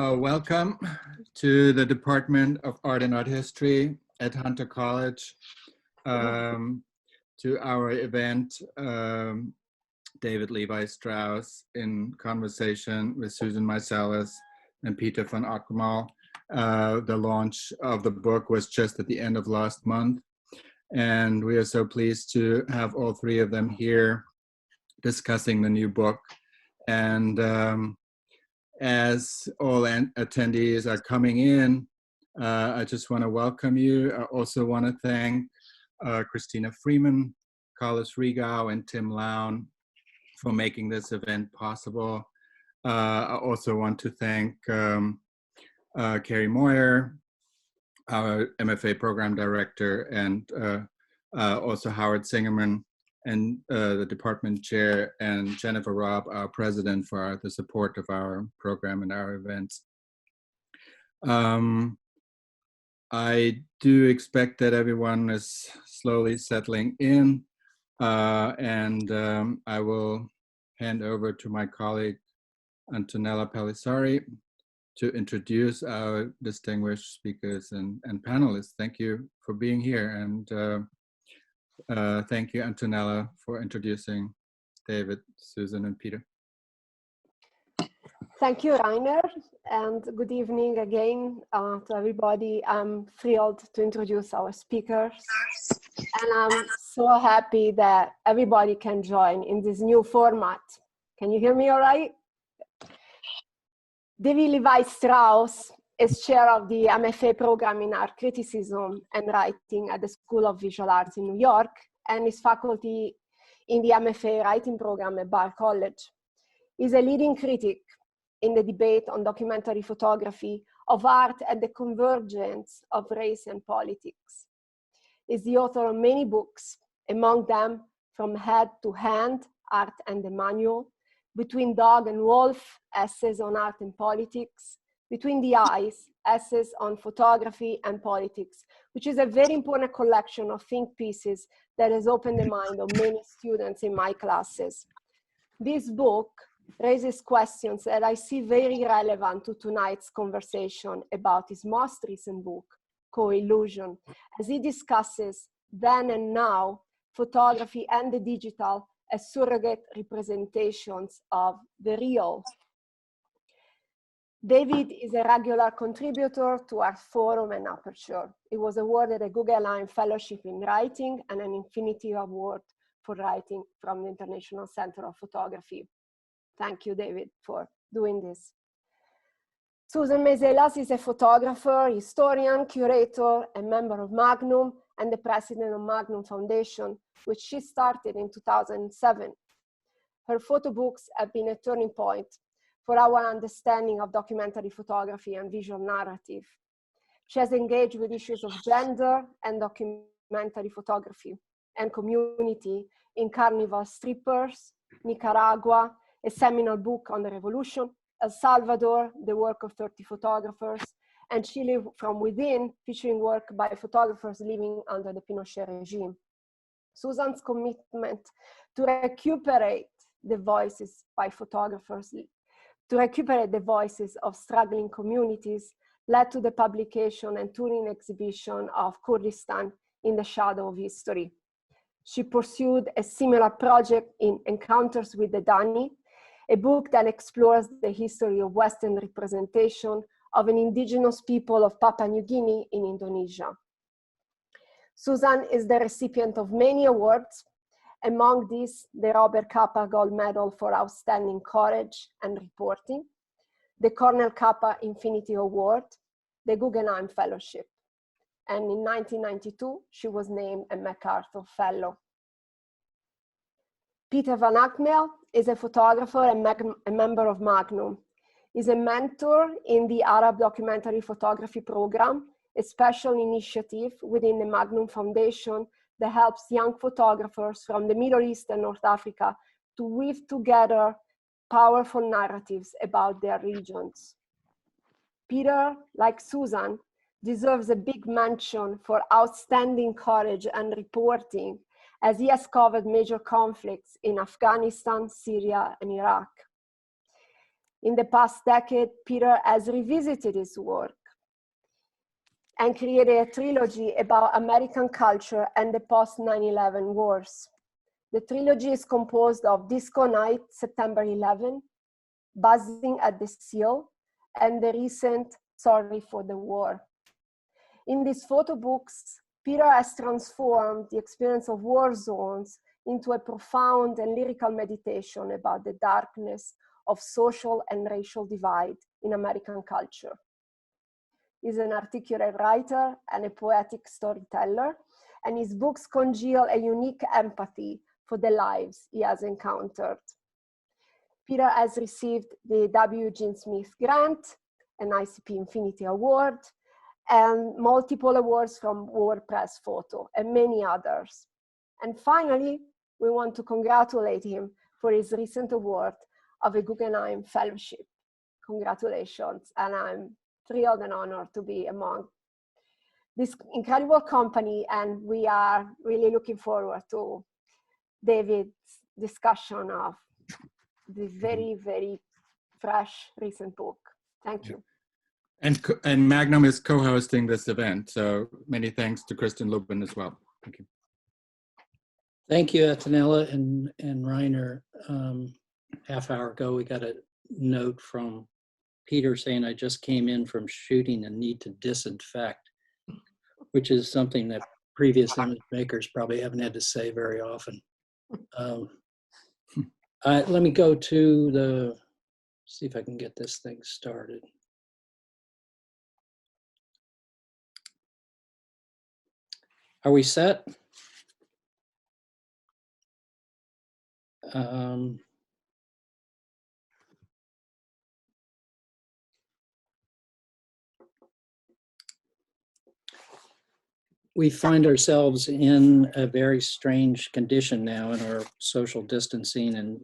Welcome to the Department of Art and Art History at Hunter College, to our event, David Levi Strauss in conversation with Susan Meiselas and Peter von Agtmael. The launch of the book was just at the end of last month, and we are so pleased to have all three of them here discussing the new book. And as all attendees are coming in, I just want to welcome you. I also want to thank Christina Freeman, Carlos Rigau, and Tim Lown for making this event possible. I also want to thank Carrie Moyer, our MFA program director, and also Howard Singerman, and the department chair, and Jennifer Robb, our president, for the support of our program and our events. I do expect that everyone is slowly settling in, and I will hand over to my colleague, Antonella Pelissari, to introduce our distinguished speakers and panelists. Thank you for being here, and thank you, Antonella, for introducing David, Susan, and Peter. Thank you, Rainer, and good evening again to everybody. I'm thrilled to introduce our speakers, and I'm so happy that everybody can join in this new format. Can you hear me all right? David Levi Strauss is chair of the MFA program in art criticism and writing at the School of Visual Arts in New York, and is faculty in the MFA writing program at Bard College. He's a leading critic in the debate on documentary photography of art at the convergence of race and politics. He's the author of many books, among them From Head to Hand, Art and the Manual, Between Dog and Wolf, Essays on Art and Politics, Between the Eyes, Essays on Photography and Politics, which is a very important collection of think pieces that has opened the mind of many students in my classes. This book raises questions that I see very relevant to tonight's conversation about his most recent book, Co-Illusion, as he discusses then and now photography and the digital as surrogate representations of the real. David is a regular contributor to Art Forum and Aperture. He was awarded a Guggenheim Fellowship in Writing and an Infinity Award for Writing from the International Center of Photography. Thank you, David, for doing this. Susan Meiselas is a photographer, historian, curator, a member of Magnum, and the president of Magnum Foundation, which she started in 2007. Her photo books have been a turning point for our understanding of documentary photography and visual narrative. She has engaged with issues of gender and documentary photography and community in Carnival Strippers, Nicaragua, a seminal book on the revolution, El Salvador, the work of 30 photographers, and Chile from Within, featuring work by photographers living under the Pinochet regime. Susan's commitment to recuperate the voices by photographers, to recuperate the voices of struggling communities, led to the publication and touring exhibition of Kurdistan in the Shadow of History. She pursued a similar project in Encounters with the Dani, a book that explores the history of Western representation of an indigenous people of Papua New Guinea in Indonesia. Susan is the recipient of many awards, among these the Robert Capa Gold Medal for Outstanding Courage and Reporting, the Cornell Capa Infinity Award, the Guggenheim Fellowship, and in 1992 she was named a MacArthur Fellow. Peter von Agtmael is a photographer and a member of Magnum. He's a mentor in the Arab Documentary Photography Program, a special initiative within the Magnum Foundation that helps young photographers from the Middle East and North Africa to weave together powerful narratives about their regions. Peter, like Susan, deserves a big mention for outstanding courage and reporting, as he has covered major conflicts in Afghanistan, Syria, and Iraq. In the past decade, Peter has revisited his work and created a trilogy about American culture and the post 9/11 wars. The trilogy is composed of Disco Night, September 11, Buzzing at the Seal, and the recent Sorry for the War. In these photo books, Peter has transformed the experience of war zones into a profound and lyrical meditation about the darkness of social and racial divide in American culture. He's an articulate writer and a poetic storyteller, and his books congeal a unique empathy for the lives he has encountered. Peter has received the W. Gene Smith Grant, an ICP Infinity Award, and multiple awards from World Press Photo, and many others. And finally, we want to congratulate him for his recent award of a Guggenheim Fellowship. Congratulations, and I'm thrilled and honored to be among this incredible company, and we are really looking forward to David's discussion of this very, very fresh recent book. Thank you. And Magnum is co-hosting this event, so many thanks to Kristen Lubin as well. Thank you. Thank you, Antonella and Reiner. Half hour ago, we got a note from Peter saying, I just came in from shooting and need to disinfect, which is something that previous image makers probably haven't had to say very often. Let me go to see if I can get this thing started. Are we set? We find ourselves in a very strange condition now in our social distancing and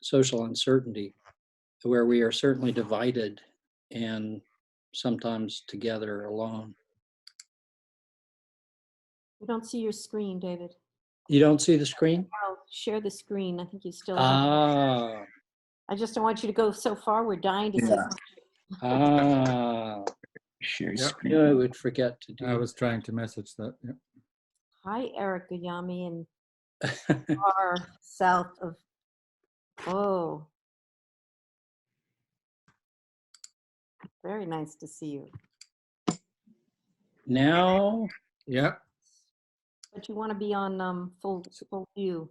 social uncertainty, where we are certainly divided and sometimes together alone. We don't see your screen, David. You don't see the screen? Oh, share the screen. I think you still Ah. I just don't want you to go so far. We're dying to see something. Ah. Share Yep. screen. Yeah, I would forget to do I was trying to message that. Yep. Hi, Eric Guyami, and far south of, oh. Very nice to see you. Now, Yep. But you want to be on full view.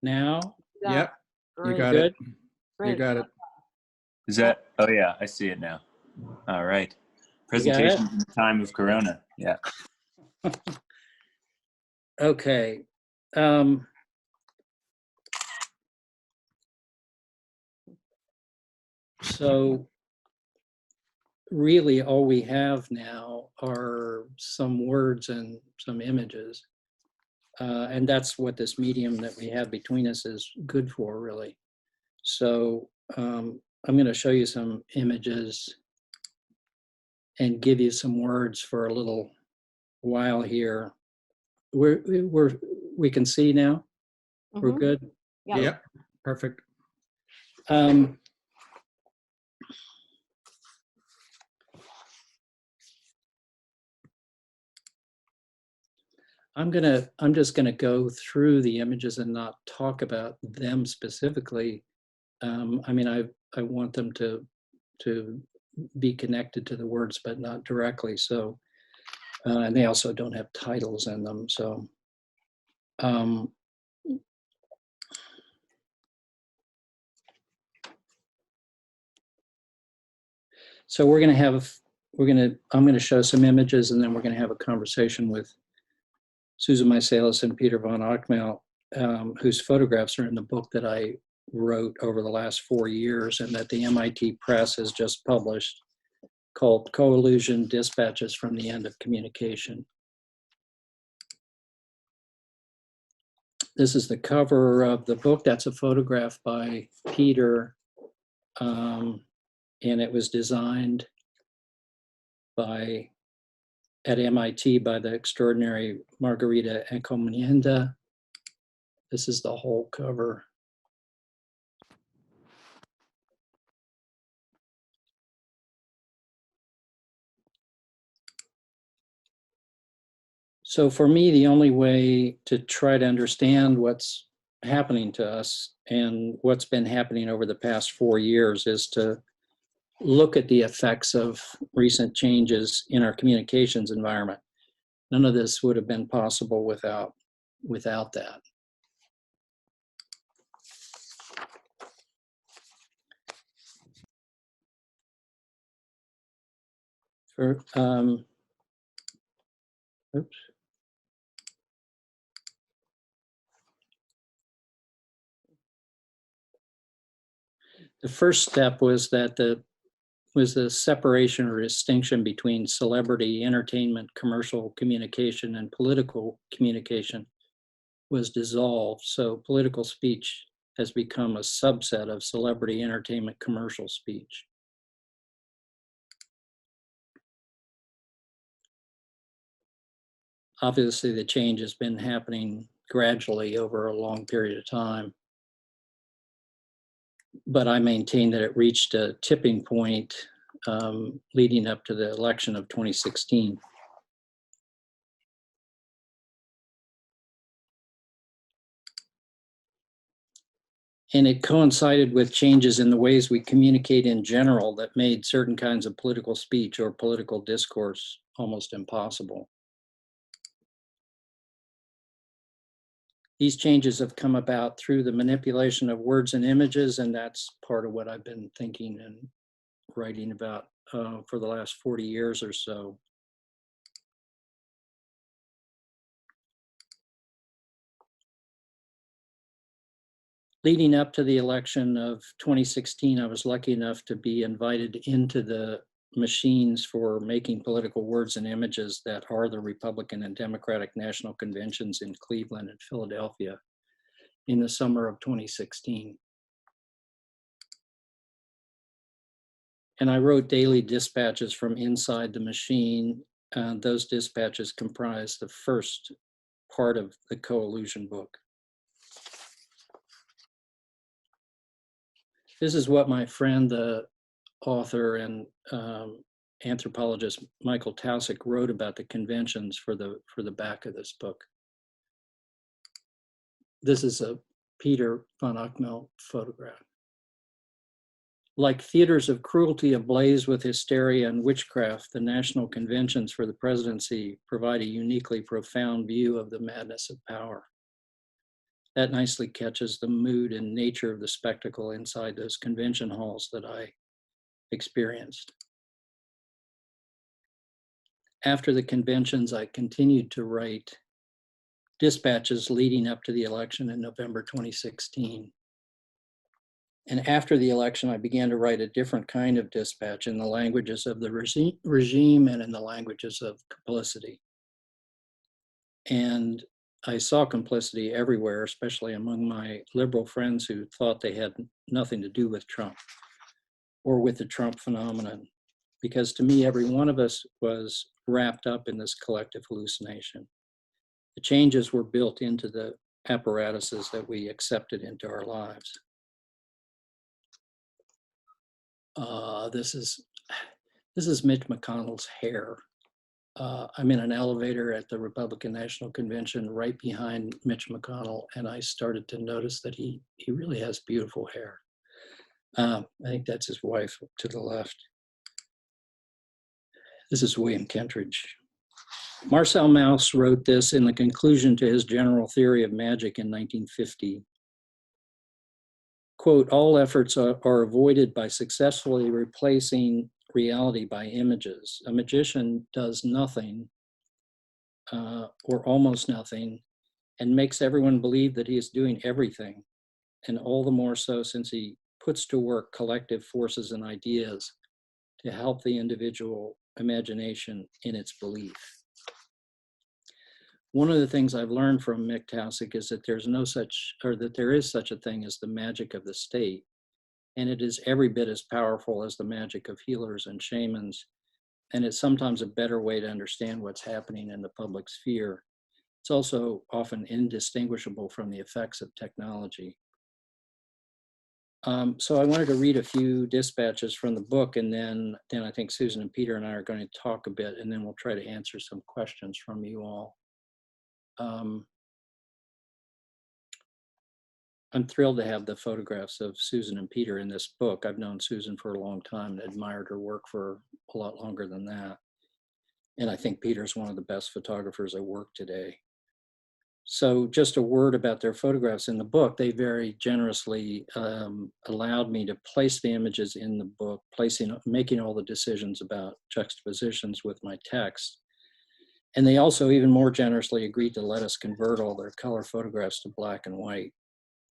now, Yep. You Great. got good. it. Great. You got it. Is that? Oh yeah, I see it now. All right. Presentation in the time of Corona. Yeah. Okay. So really all we have now are some words and some images. And that's what this medium that we have between us is good for, really. So I'm going to show you some images and give you some words for a little while here. We can see now. We're Mhm. good. Yeah. Yep. Perfect. I'm just gonna go through the images and not talk about them specifically. I mean, I want them to be connected to the words, but not directly. So, and they also don't have titles in them. So, so I'm gonna show some images, and then we're gonna have a conversation with Susan Meiselas and Peter von Agtmael, whose photographs are in the book that I wrote over the last 4 years and that the MIT Press has just published, called Co-Illusion: Dispatches from the End of Communication. This is the cover of the book. That's a photograph by Peter, and it was designed at MIT by the extraordinary Margarita Encomienda. This is the whole cover. So for me, the only way to try to understand what's happening to us and what's been happening over the past 4 years is to look at the effects of recent changes in our communications environment. None of this would have been possible without that. For, oops. The first step was that the separation or distinction between celebrity, entertainment, commercial communication, and political communication was dissolved. So political speech has become a subset of celebrity, entertainment, commercial speech. Obviously, the change has been happening gradually over a long period of time. But I maintain that it reached a tipping point leading up to the election of 2016. And it coincided with changes in the ways we communicate in general that made certain kinds of political speech or political discourse almost impossible. These changes have come about through the manipulation of words and images, and that's part of what I've been thinking and writing about for the last 40 years or so. Leading up to the election of 2016, I was lucky enough to be invited into the machines for making political words and images that are the Republican and Democratic national conventions in Cleveland and Philadelphia in the summer of 2016. And I wrote daily dispatches from inside the machine. Those dispatches comprised the first part of the co-illusion book. This is what my friend, the author and anthropologist Michael Taussig wrote about the conventions for the back of this book. This is a Peter von Agtmael photograph. Like theaters of cruelty ablaze with hysteria and witchcraft, the national conventions for the presidency provide a uniquely profound view of the madness of power. That nicely catches the mood and nature of the spectacle inside those convention halls that I experienced. After the conventions, I continued to write dispatches leading up to the election in November 2016. And after the election, I began to write a different kind of dispatch in the languages of the regime and in the languages of complicity. And I saw complicity everywhere, especially among my liberal friends who thought they had nothing to do with Trump or with the Trump phenomenon. Because to me, every one of us was wrapped up in this collective hallucination. The changes were built into the apparatuses that we accepted into our lives. This is Mitch McConnell's hair. I'm in an elevator at the Republican National Convention right behind Mitch McConnell, and I started to notice that he really has beautiful hair. I think that's his wife to the left. This is William Kentridge. Marcel Mauss wrote this in the conclusion to his general theory of magic in 1950. Quote, all efforts are avoided by successfully replacing reality by images. A magician does nothing or almost nothing and makes everyone believe that he is doing everything, and all the more so since he puts to work collective forces and ideas to help the individual imagination in its belief. One of the things I've learned from Mick Taussig is that there is such a thing as the magic of the state, and it is every bit as powerful as the magic of healers and shamans, and it's sometimes a better way to understand what's happening in the public sphere. It's also often indistinguishable from the effects of technology. So I wanted to read a few dispatches from the book, and then I think Susan and Peter and I are going to talk a bit, and then we'll try to answer some questions from you all. I'm thrilled to have the photographs of Susan and Peter in this book. I've known Susan for a long time and admired her work for a lot longer than that. And I think Peter's one of the best photographers at work today. So just a word about their photographs in the book. They very generously allowed me to place the images in the book, making all the decisions about juxtapositions with my text. And they also even more generously agreed to let us convert all their color photographs to black and white.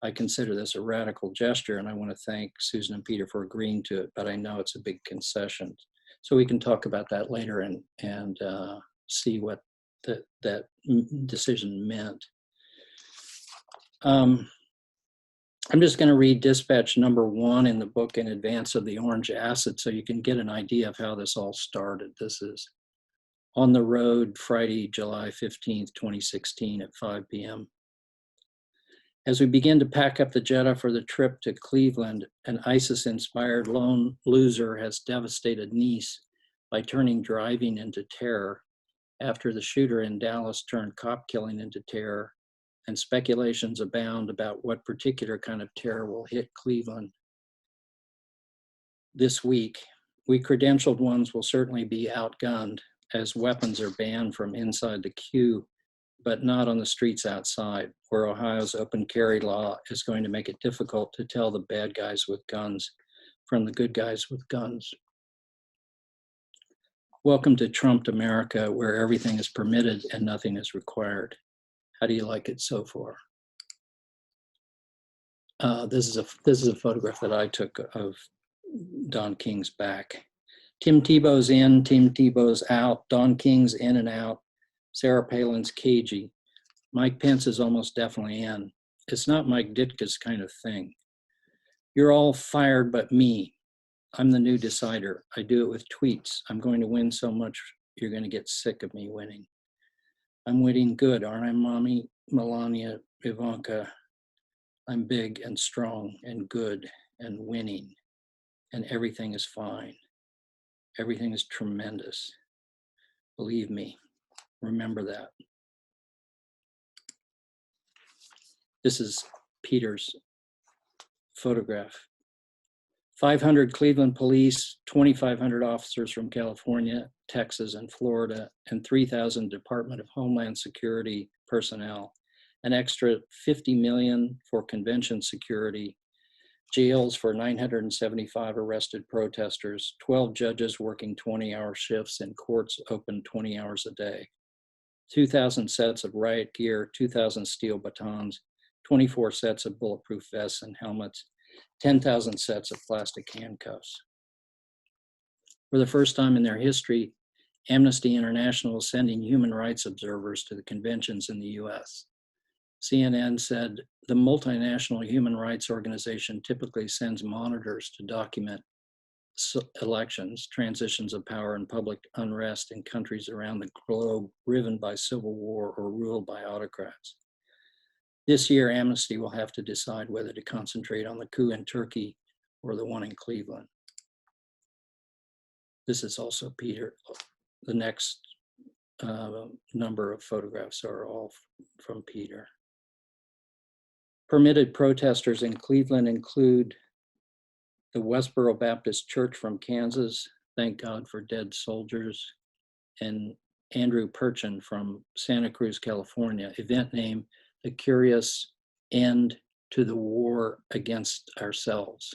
I consider this a radical gesture, and I want to thank Susan and Peter for agreeing to it, but I know it's a big concession. So we can talk about that later and see what that decision meant. I'm just going to read dispatch number 1 in the book in advance of the orange acid so you can get an idea of how this all started. This is on the road, Friday, July 15th, 2016 at 5 p.m. As we begin to pack up the Jetta for the trip to Cleveland, an ISIS-inspired lone loser has devastated Nice by turning driving into terror after the shooter in Dallas turned cop killing into terror, and speculations abound about what particular kind of terror will hit Cleveland this week. We credentialed ones will certainly be outgunned, as weapons are banned from inside the queue, but not on the streets outside, where Ohio's open carry law is going to make it difficult to tell the bad guys with guns from the good guys with guns. Welcome to Trumped America, where everything is permitted and nothing is required. How do you like it so far? This is a photograph that I took of Don King's back. Tim Tebow's in, Tim Tebow's out, Don King's in and out, Sarah Palin's cagey. Mike Pence is almost definitely in. It's not Mike Ditka's kind of thing. You're all fired but me. I'm the new decider. I do it with tweets. I'm going to win so much, you're going to get sick of me winning. I'm winning good, aren't I, Mommy? Melania, Ivanka. I'm big and strong and good and winning. And everything is fine. Everything is tremendous. Believe me. Remember that. This is Peter's photograph. 500 Cleveland police, 2,500 officers from California, Texas, and Florida, and 3,000 Department of Homeland Security personnel, an extra $50 million for convention security, jails for 975 arrested protesters, 12 judges working 20-hour shifts, and courts open 20 hours a day, 2,000 sets of riot gear, 2,000 steel batons, 24 sets of bulletproof vests and helmets, 10,000 sets of plastic handcuffs. For the first time in their history, Amnesty International is sending human rights observers to the conventions in the US. CNN said the multinational human rights organization typically sends monitors to document elections, transitions of power, and public unrest in countries around the globe riven by civil war or ruled by autocrats. This year, Amnesty will have to decide whether to concentrate on the coup in Turkey or the one in Cleveland. This is also Peter. The next number of photographs are all from Peter. Permitted protesters in Cleveland include the Westboro Baptist Church from Kansas, thank God for dead soldiers, and Andrew Perchin from Santa Cruz, California, event name, The Curious End to the War Against Ourselves.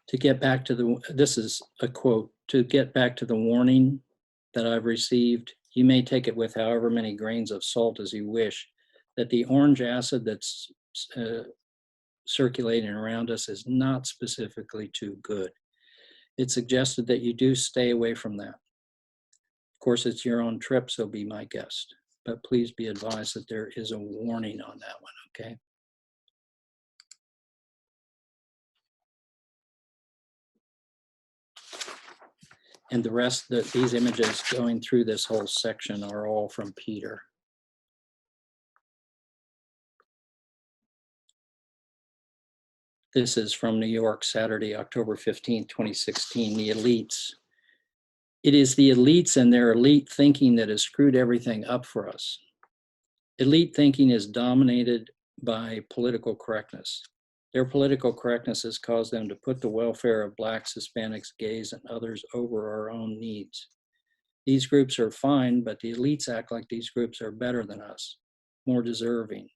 To get back to this is a quote, to get back to the warning that I've received, you may take it with however many grains of salt as you wish, that the orange acid that's circulating around us is not specifically too good. It's suggested that you do stay away from that. Of course, it's your own trip, so be my guest. But please be advised that there is a warning on that one, okay? And the rest, these images going through this whole section are all from Peter. This is from New York, Saturday, October 15, 2016, the elites. It is the elites and their elite thinking that has screwed everything up for us. Elite thinking is dominated by political correctness. Their political correctness has caused them to put the welfare of Blacks, Hispanics, gays, and others over our own needs. These groups are fine, but the elites act like these groups are better than us, more deserving.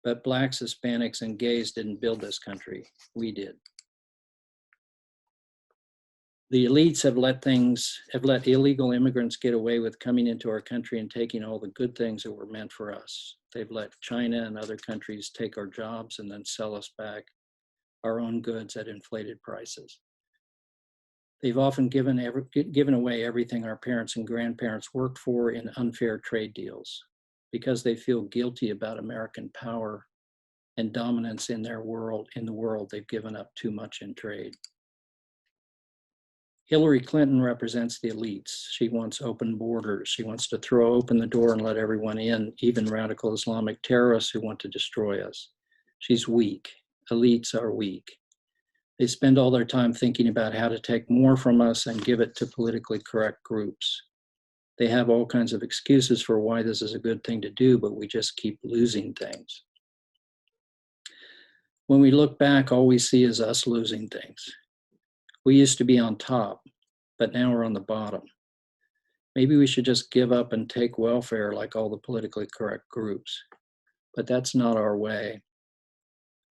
But Blacks, Hispanics, and gays didn't build this country. We did. The elites have let illegal immigrants get away with coming into our country and taking all the good things that were meant for us. They've let China and other countries take our jobs and then sell us back our own goods at inflated prices. They've often given away everything our parents and grandparents worked for in unfair trade deals because they feel guilty about American power and dominance in the world. They've given up too much in trade. Hillary Clinton represents the elites. She wants open borders. She wants to throw open the door and let everyone in, even radical Islamic terrorists who want to destroy us. She's weak. Elites are weak. They spend all their time thinking about how to take more from us and give it to politically correct groups. They have all kinds of excuses for why this is a good thing to do, but we just keep losing things. When we look back, all we see is us losing things. We used to be on top, but now we're on the bottom. Maybe we should just give up and take welfare like all the politically correct groups. But that's not our way.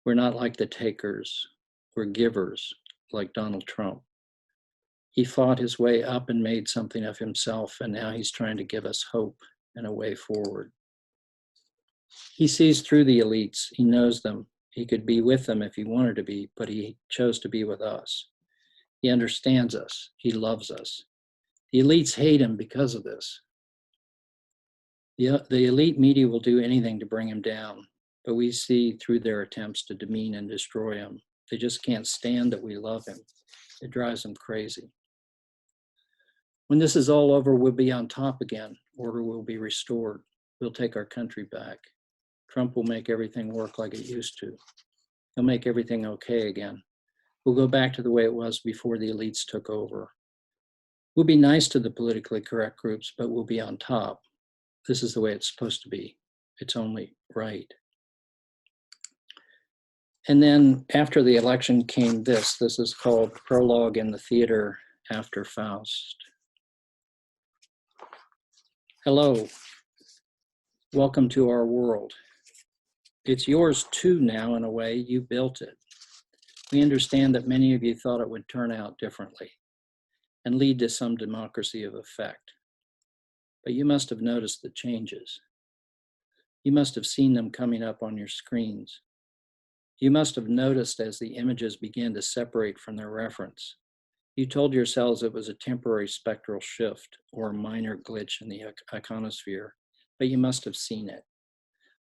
We're not like the takers. We're givers, like Donald Trump. He fought his way up and made something of himself, and now he's trying to give us hope and a way forward. He sees through the elites. He knows them. He could be with them if he wanted to be, but he chose to be with us. He understands us. He loves us. The elites hate him because of this. The elite media will do anything to bring him down, but we see through their attempts to demean and destroy him. They just can't stand that we love him. It drives them crazy. When this is all over, we'll be on top again. Order will be restored. We'll take our country back. Trump will make everything work like it used to. He'll make everything okay again. We'll go back to the way it was before the elites took over. We'll be nice to the politically correct groups, but we'll be on top. This is the way it's supposed to be. It's only right. And then after the election came this. This is called Prologue in the Theater After Faust. Hello. Welcome to our world. It's yours too now, in a way. You built it. We understand that many of you thought it would turn out differently and lead to some democracy of effect. But you must have noticed the changes. You must have seen them coming up on your screens. You must have noticed as the images began to separate from their reference. You told yourselves it was a temporary spectral shift or a minor glitch in the iconosphere, but you must have seen it.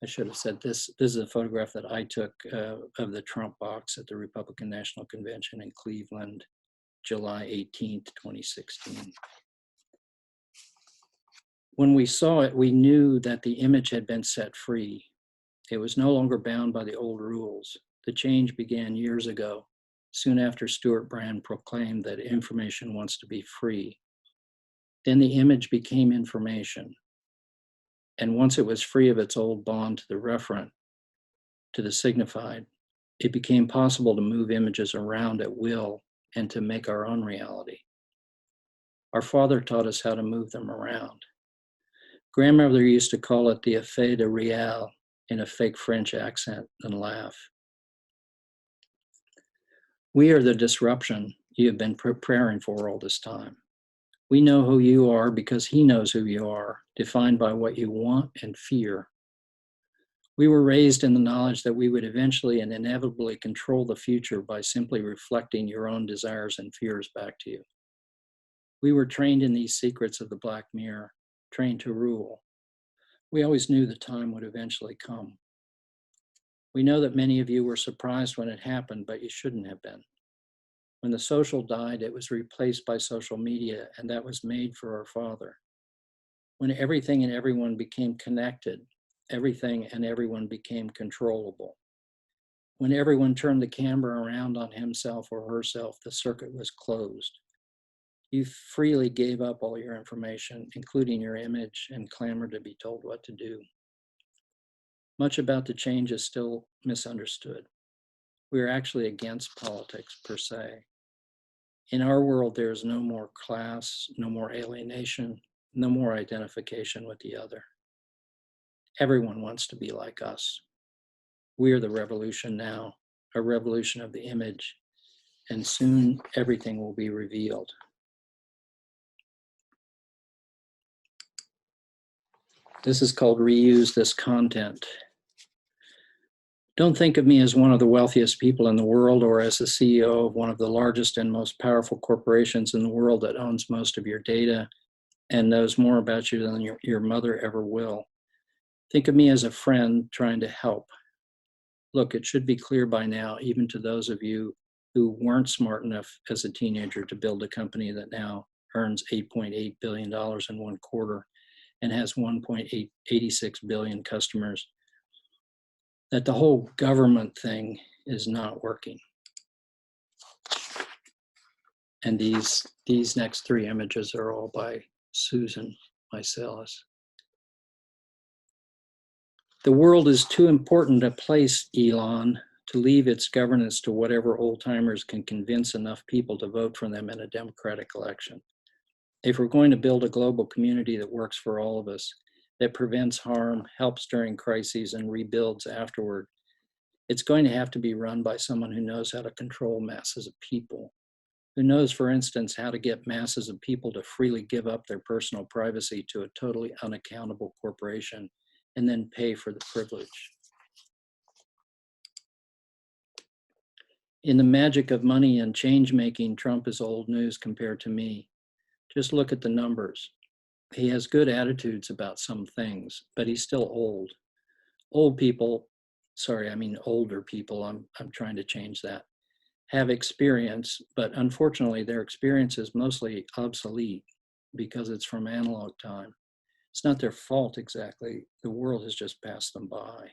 I should have said this is a photograph that I took of the Trump box at the Republican National Convention in Cleveland, July 18th, 2016. When we saw it, we knew that the image had been set free. It was no longer bound by the old rules. The change began years ago, soon after Stuart Brand proclaimed that information wants to be free. Then the image became information. And once it was free of its old bond to the referent, to the signified, it became possible to move images around at will and to make our own reality. Our father taught us how to move them around. Grandmother used to call it the effet de réel in a fake French accent and laugh. We are the disruption you have been preparing for all this time. We know who you are because he knows who you are, defined by what you want and fear. We were raised in the knowledge that we would eventually and inevitably control the future by simply reflecting your own desires and fears back to you. We were trained in these secrets of the Black Mirror, trained to rule. We always knew the time would eventually come. We know that many of you were surprised when it happened, but you shouldn't have been. When the social died, it was replaced by social media, and that was made for our father. When everything and everyone became connected, everything and everyone became controllable. When everyone turned the camera around on himself or herself, the circuit was closed. You freely gave up all your information, including your image, and clamored to be told what to do. Much about the change is still misunderstood. We are actually against politics per se. In our world, there is no more class, no more alienation, no more identification with the other. Everyone wants to be like us. We are the revolution now, a revolution of the image, and soon everything will be revealed. This is called Reuse This Content. Don't think of me as one of the wealthiest people in the world or as the CEO of one of the largest and most powerful corporations in the world that owns most of your data and knows more about you than your mother ever will. Think of me as a friend trying to help. Look, it should be clear by now, even to those of you who weren't smart enough as a teenager to build a company that now earns $8.8 billion in one quarter and has 1.86 billion customers, that the whole government thing is not working. And these next three images are all by Susan Meiselas. The world is too important a place, Elon, to leave its governance to whatever old-timers can convince enough people to vote for them in a democratic election. If we're going to build a global community that works for all of us, that prevents harm, helps during crises, and rebuilds afterward, it's going to have to be run by someone who knows how to control masses of people, who knows, for instance, how to get masses of people to freely give up their personal privacy to a totally unaccountable corporation and then pay for the privilege. In the magic of money and change-making, Trump is old news compared to me. Just look at the numbers. He has good attitudes about some things, but he's still old. Old people, sorry, I mean older people, I'm trying to change that, have experience, but unfortunately their experience is mostly obsolete because it's from analog time. It's not their fault exactly. The world has just passed them by.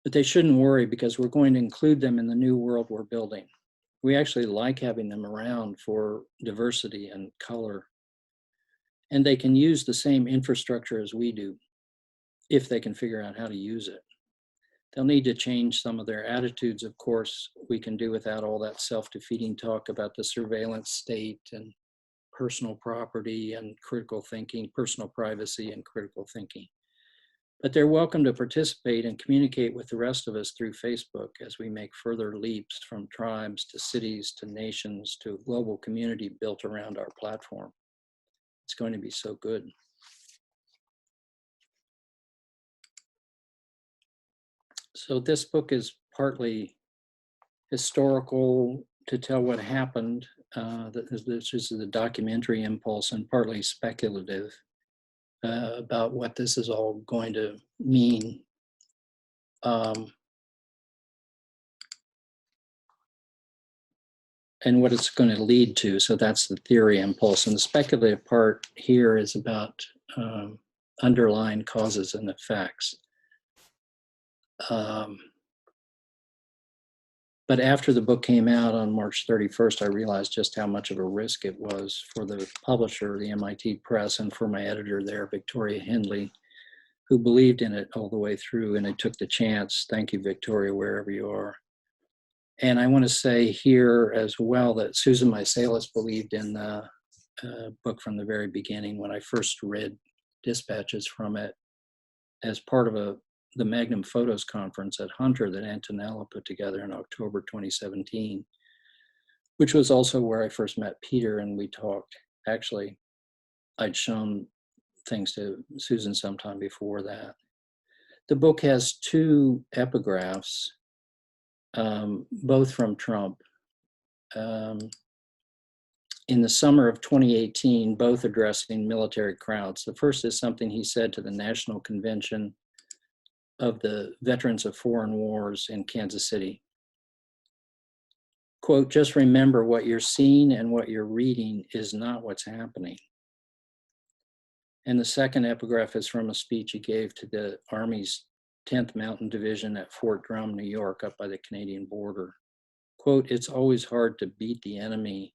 But they shouldn't worry because we're going to include them in the new world we're building. We actually like having them around for diversity and color. And they can use the same infrastructure as we do, if they can figure out how to use it. They'll need to change some of their attitudes, of course. We can do without all that self-defeating talk about the surveillance state and personal property and critical thinking, personal privacy and critical thinking. But they're welcome to participate and communicate with the rest of us through Facebook as we make further leaps from tribes to cities to nations to a global community built around our platform. It's going to be so good. So this book is partly historical to tell what happened. This is the documentary impulse, and partly speculative about what this is all going to mean. And what it's going to lead to. So that's the theory impulse. And the speculative part here is about underlying causes and effects. But after the book came out on March 31st, I realized just how much of a risk it was for the publisher, the MIT Press, and for my editor there, Victoria Hindley, who believed in it all the way through, and I took the chance. Thank you, Victoria, wherever you are. And I want to say here as well that Susan Meiselas believed in the book from the very beginning. When I first read dispatches from it as part of the Magnum Photos conference at Hunter that Antonella put together in October 2017, which was also where I first met Peter and we talked. Actually, I'd shown things to Susan sometime before that. The book has two epigraphs, both from Trump. In the summer of 2018, both addressing military crowds. The first is something he said to the National Convention of the Veterans of Foreign Wars in Kansas City. Quote, just remember what you're seeing and what you're reading is not what's happening. And the second epigraph is from a speech he gave to the Army's 10th Mountain Division at Fort Drum, New York, up by the Canadian border. Quote, "It's always hard to beat the enemy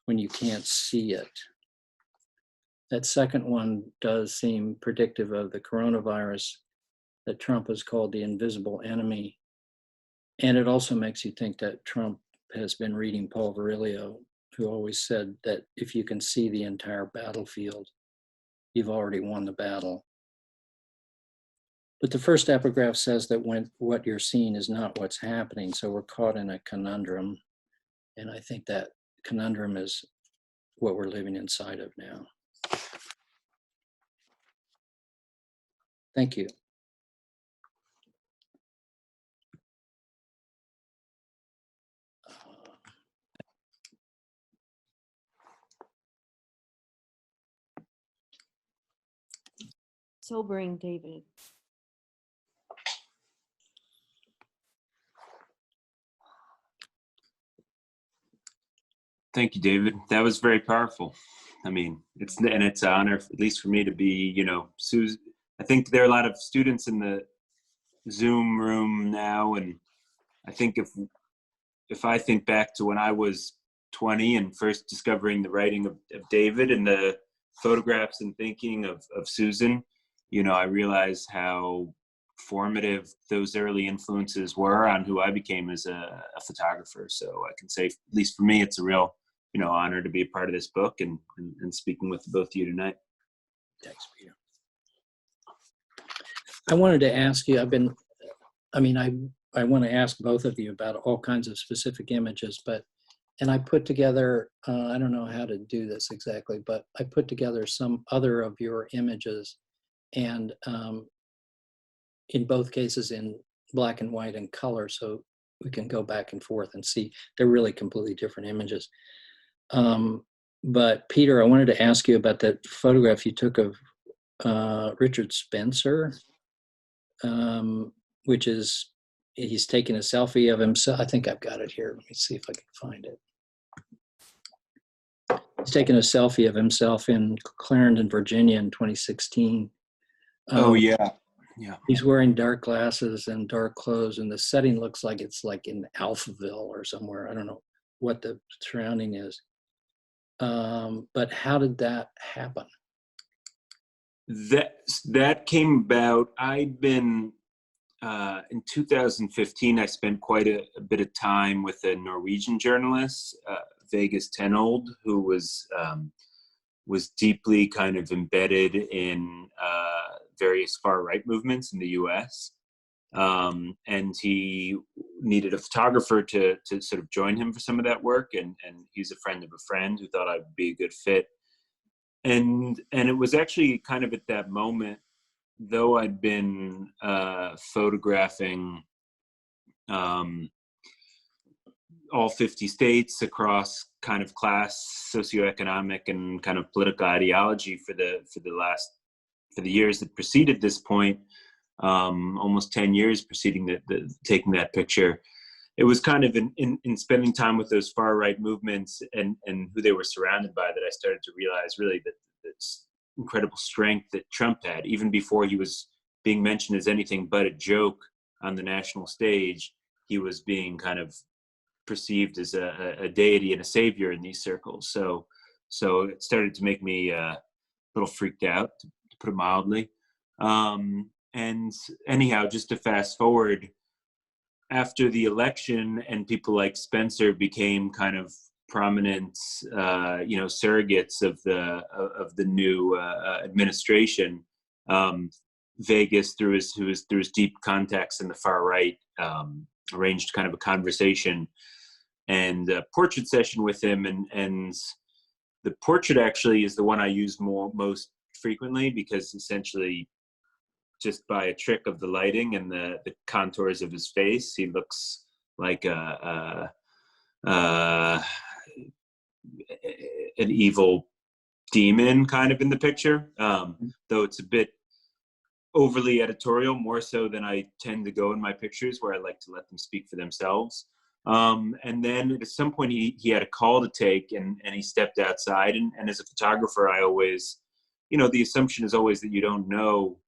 when you can't see it." That second one does seem predictive of the coronavirus that Trump has called the invisible enemy. And it also makes you think that Trump has been reading Paul Virilio, who always said that if you can see the entire battlefield, you've already won the battle. But the first epigraph says that when what you're seeing is not what's happening, so we're caught in a conundrum. And I think that conundrum is what we're living inside of now. Thank you. Sobering, David. Thank you, David. That was very powerful. I mean, it's an honor, at least for me, to be, Susan. I think there are a lot of students in the Zoom room now, and I think if I think back to when I was 20 and first discovering the writing of David and the photographs and thinking of Susan, I realized how formative those early influences were on who I became as a photographer. So I can say, at least for me, it's a real, honor to be a part of this book and speaking with both of you tonight. Thanks, Peter. I wanted to ask you, I want to ask both of you about all kinds of specific images, and I put together, I don't know how to do this exactly, but I put together some other of your images, and in both cases in black and white and color, so we can go back and forth and see. They're really completely different images. But Peter, I wanted to ask you about that photograph you took of Richard Spencer, which is, he's taking a selfie of himself. I think I've got it here. Let me see if I can find it. He's taking a selfie of himself in Clarendon, Virginia in 2016. Oh, yeah. Yeah. He's wearing dark glasses and dark clothes, and the setting looks like it's like in Alphaville or somewhere. I don't know what the surrounding is. But how did that happen? That came about. I'd been in 2015. I spent quite a bit of time with a Norwegian journalist, Vegas Tenold, who was deeply kind of embedded in various far-right movements in the U.S. And he needed a photographer to sort of join him for some of that work. And he's a friend of a friend who thought I'd be a good fit. And it was actually kind of at that moment, though I'd been photographing all 50 states across kind of class, socioeconomic, and kind of political ideology for the years that preceded this point, almost 10 years preceding taking that picture. It was kind of in spending time with those far right movements and who they were surrounded by that I started to realize really that this incredible strength that Trump had, even before he was being mentioned as anything but a joke on the national stage. He was being kind of perceived as a deity and a savior in these circles. So it started to make me a little freaked out, to put it mildly. And anyhow, just to fast forward, after the election and people like Spencer became kind of prominent, surrogates of the new administration, Vegas, through his deep contacts in the far right, arranged kind of a conversation and a portrait session with him. And the portrait actually is the one I use most frequently, because essentially, just by a trick of the lighting and the contours of his face, he looks like an evil demon kind of in the picture, though it's a bit overly editorial, more so than I tend to go in my pictures, where I like to let them speak for themselves. And then at some point he had a call to take, and he stepped outside. And as a photographer, I always, the assumption is always that you don't know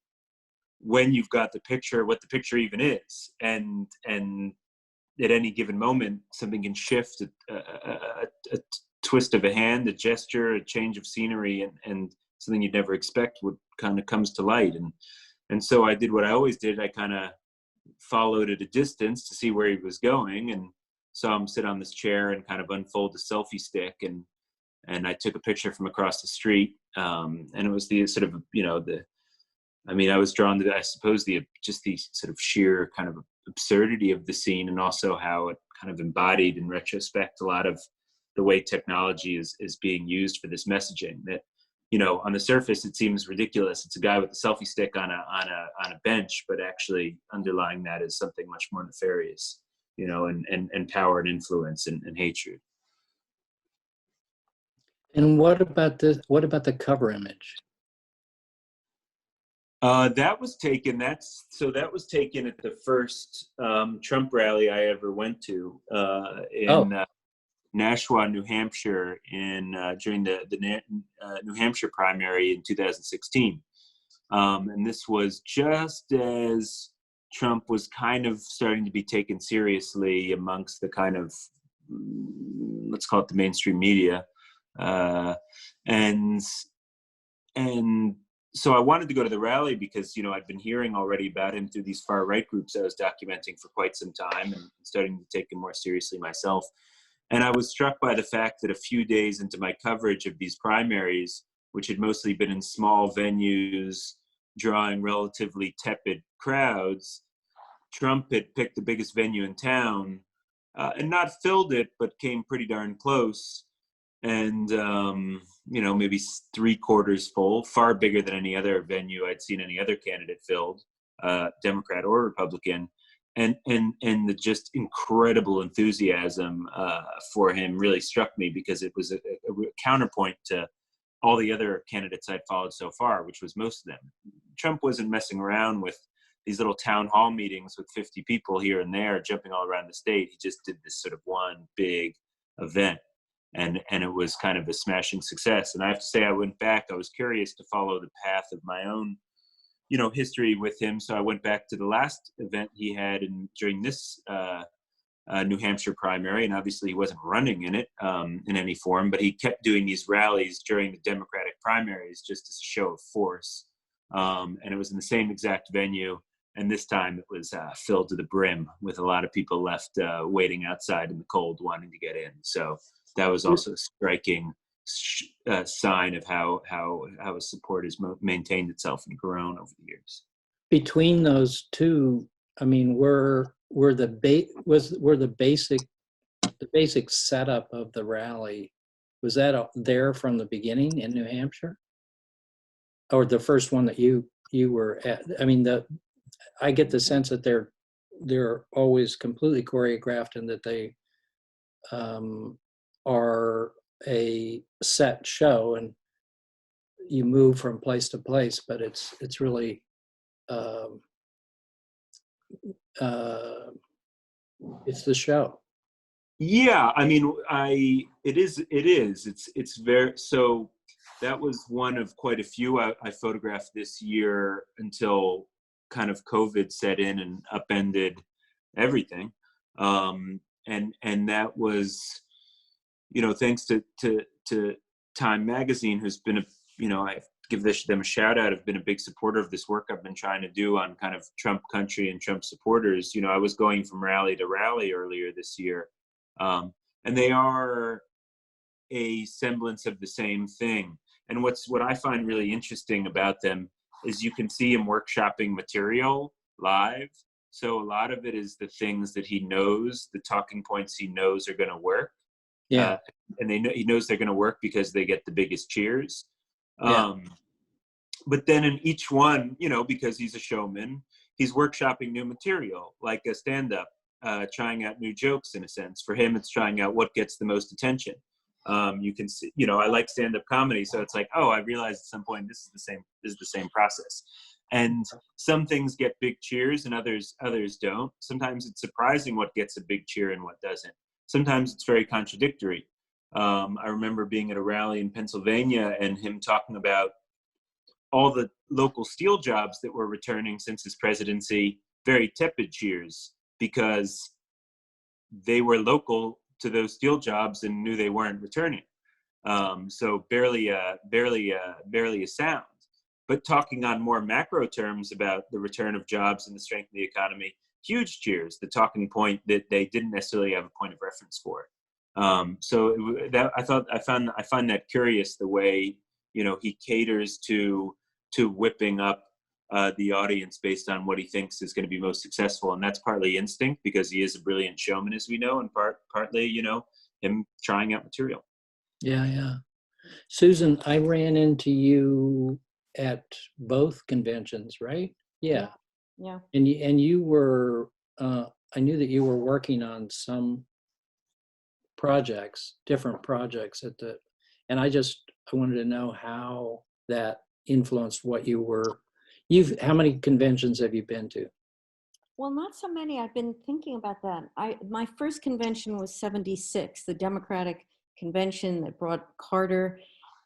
when you've got the picture, what the picture even is, and at any given moment, something can shift, a twist of a hand, a gesture, a change of scenery, and something you'd never expect would kind of comes to light. And so I did what I always did. I kind of followed at a distance to see where he was going, and saw him sit on this chair and kind of unfold a selfie stick, and I took a picture from across the street. And it was the sort of, I was drawn to, I suppose, the sort of sheer kind of absurdity of the scene, and also how it kind of embodied in retrospect a lot of the way technology is being used for this messaging. That, on the surface it seems ridiculous. It's a guy with a selfie stick on a bench, but actually underlying that is something much more nefarious, and power and influence and hatred. And what about the cover image? That was taken at the first Trump rally I ever went to in Nashua, New Hampshire, during the New Hampshire primary in 2016. And this was just as Trump was kind of starting to be taken seriously amongst the kind of, let's call it the mainstream media. And so I wanted to go to the rally because, I'd been hearing already about him through these far right groups I was documenting for quite some time, and starting to take him more seriously myself. And I was struck by the fact that a few days into my coverage of these primaries, which had mostly been in small venues, drawing relatively tepid crowds, Trump had picked the biggest venue in town, and not filled it, but came pretty darn close. And, maybe 3/4 full, far bigger than any other venue I'd seen any other candidate filled, Democrat or Republican. And the just incredible enthusiasm for him really struck me, because it was a counterpoint to all the other candidates I'd followed so far, which was most of them. Trump wasn't messing around with these little town hall meetings with 50 people here and there jumping all around the state. He just did this sort of one big event. And it was kind of a smashing success. And I have to say, I went back, I was curious to follow the path of my own, history with him. So I went back to the last event he had during this New Hampshire primary. And obviously he wasn't running in it in any form, but he kept doing these rallies during the Democratic primaries just as a show of force. And it was in the same exact venue. And this time it was filled to the brim, with a lot of people left waiting outside in the cold, wanting to get in. So that was also a striking sign of how his support has maintained itself and grown over the years. Between those two, were the basic setup of the rally, was that there from the beginning in New Hampshire, or the first one that you were at? I get the sense that they're always completely choreographed, and that they are a set show, and you move from place to place, but it's really it's the show. Yeah, it is. It's very, so that was one of quite a few I photographed this year, until kind of COVID set in and upended everything. And that was, thanks to Time Magazine, who's been I give them a shout out, have been a big supporter of this work I've been trying to do on kind of Trump country and Trump supporters. I was going from rally to rally earlier this year. And they are a semblance of the same thing. And what I find really interesting about them is you can see him workshopping material live. So a lot of it is the things that he knows, the talking points he knows are going to work. Yeah. And he knows they're going to work because they get the biggest cheers. Yeah. But then in each one, because he's a showman, he's workshopping new material, like a stand-up, trying out new jokes in a sense. For him, it's trying out what gets the most attention. You can see, I like stand-up comedy, so it's like, oh, I realized at some point this is the same process. And some things get big cheers and others don't. Sometimes it's surprising what gets a big cheer and what doesn't. Sometimes it's very contradictory. I remember being at a rally in Pennsylvania and him talking about all the local steel jobs that were returning since his presidency, very tepid cheers, because they were local to those steel jobs and knew they weren't returning. So barely a sound. But talking on more macro terms about the return of jobs and the strength of the economy, huge cheers, the talking point that they didn't necessarily have a point of reference for. So that I find that curious, the way, you know, he caters to whipping up the audience based on what he thinks is going to be most successful, and that's partly instinct because he is a brilliant showman, as we know, and partly, you know, him trying out material. Yeah, yeah. Susan, I ran into you at both conventions, right? Yeah. Yeah. And you were, I knew that you were working on some projects, different projects and I wanted to know how that influenced what you were, how many conventions have you been to? Well, not so many. I've been thinking about that. My first convention was 76, the Democratic convention that brought Carter.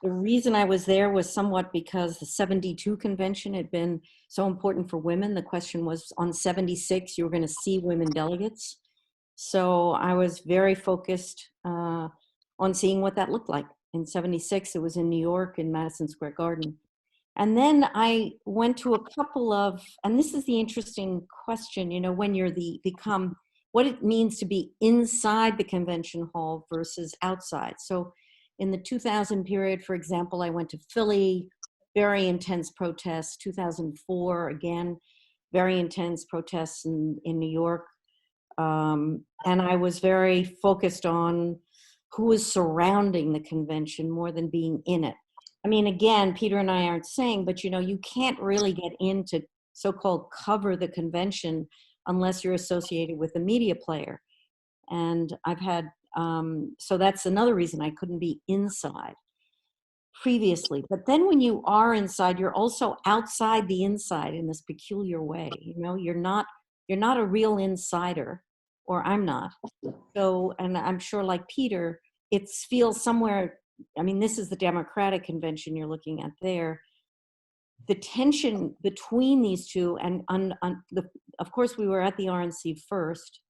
The reason I was there was somewhat because the 72 convention had been so important for women. The question was, on 76, you were going to see women delegates. So I was very focused on seeing what that looked like. In 76, it was in New York in Madison Square Garden. And then I went to a couple of, and this is the interesting question, you know, when you're become, what it means to be inside the convention hall versus outside. So in the 2000 period, for example, I went to Philly, very intense protests. 2004, again, very intense protests in New York. And I was very focused on who was surrounding the convention more than being in it. I mean, again, Peter and I aren't saying, but you know, you can't really get into so-called cover the convention unless you're associated with a media player. And I've had, so that's another reason I couldn't be inside previously. But then when you are inside, you're also outside the inside in this peculiar way. You know, you're not a real insider, or I'm not. So, and I'm sure like Peter, it feels somewhere, I mean, this is the Democratic convention you're looking at there. The tension between these two, and of course, we were at the RNC first,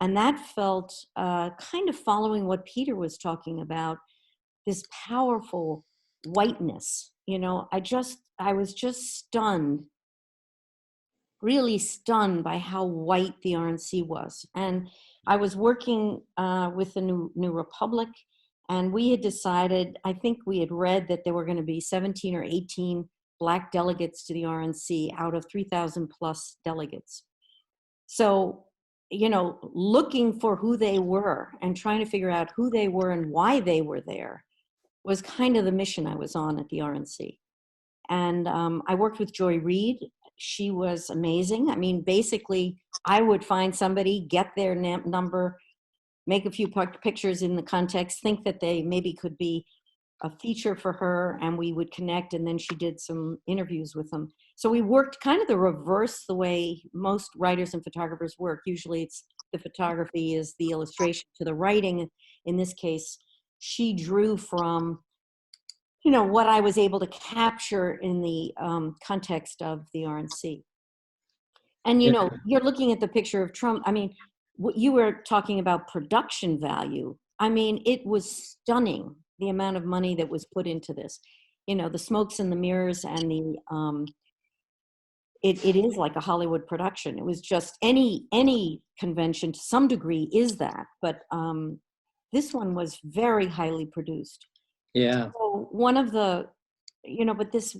and that felt kind of following what Peter was talking about, this powerful whiteness. You know, I was just stunned, really stunned by how white the RNC was. And I was working with the New Republic, and we had decided, I think we had read that there were going to be 17 or 18 Black delegates to the RNC out of 3,000 plus delegates. So, you know, looking for who they were and trying to figure out who they were and why they were there was kind of the mission I was on at the RNC. And I worked with Joy Reid. She was amazing. I mean, basically, I would find somebody, get their number, make a few pictures in the context, think that they maybe could be a feature for her, and we would connect, and then she did some interviews with them. So we worked kind of the reverse, the way most writers and photographers work. Usually it's the photography is the illustration to the writing. In this case, she drew from, you know, what I was able to capture in the context of the RNC. And, you know, you're looking at the picture of Trump. I mean, what you were talking about production value. I mean, it was stunning, the amount of money that was put into this. You know, the smokes and the mirrors, and the, it is like a Hollywood production. It was just any convention to some degree is that, but this one was very highly produced. Yeah. So one of the, you know, but this,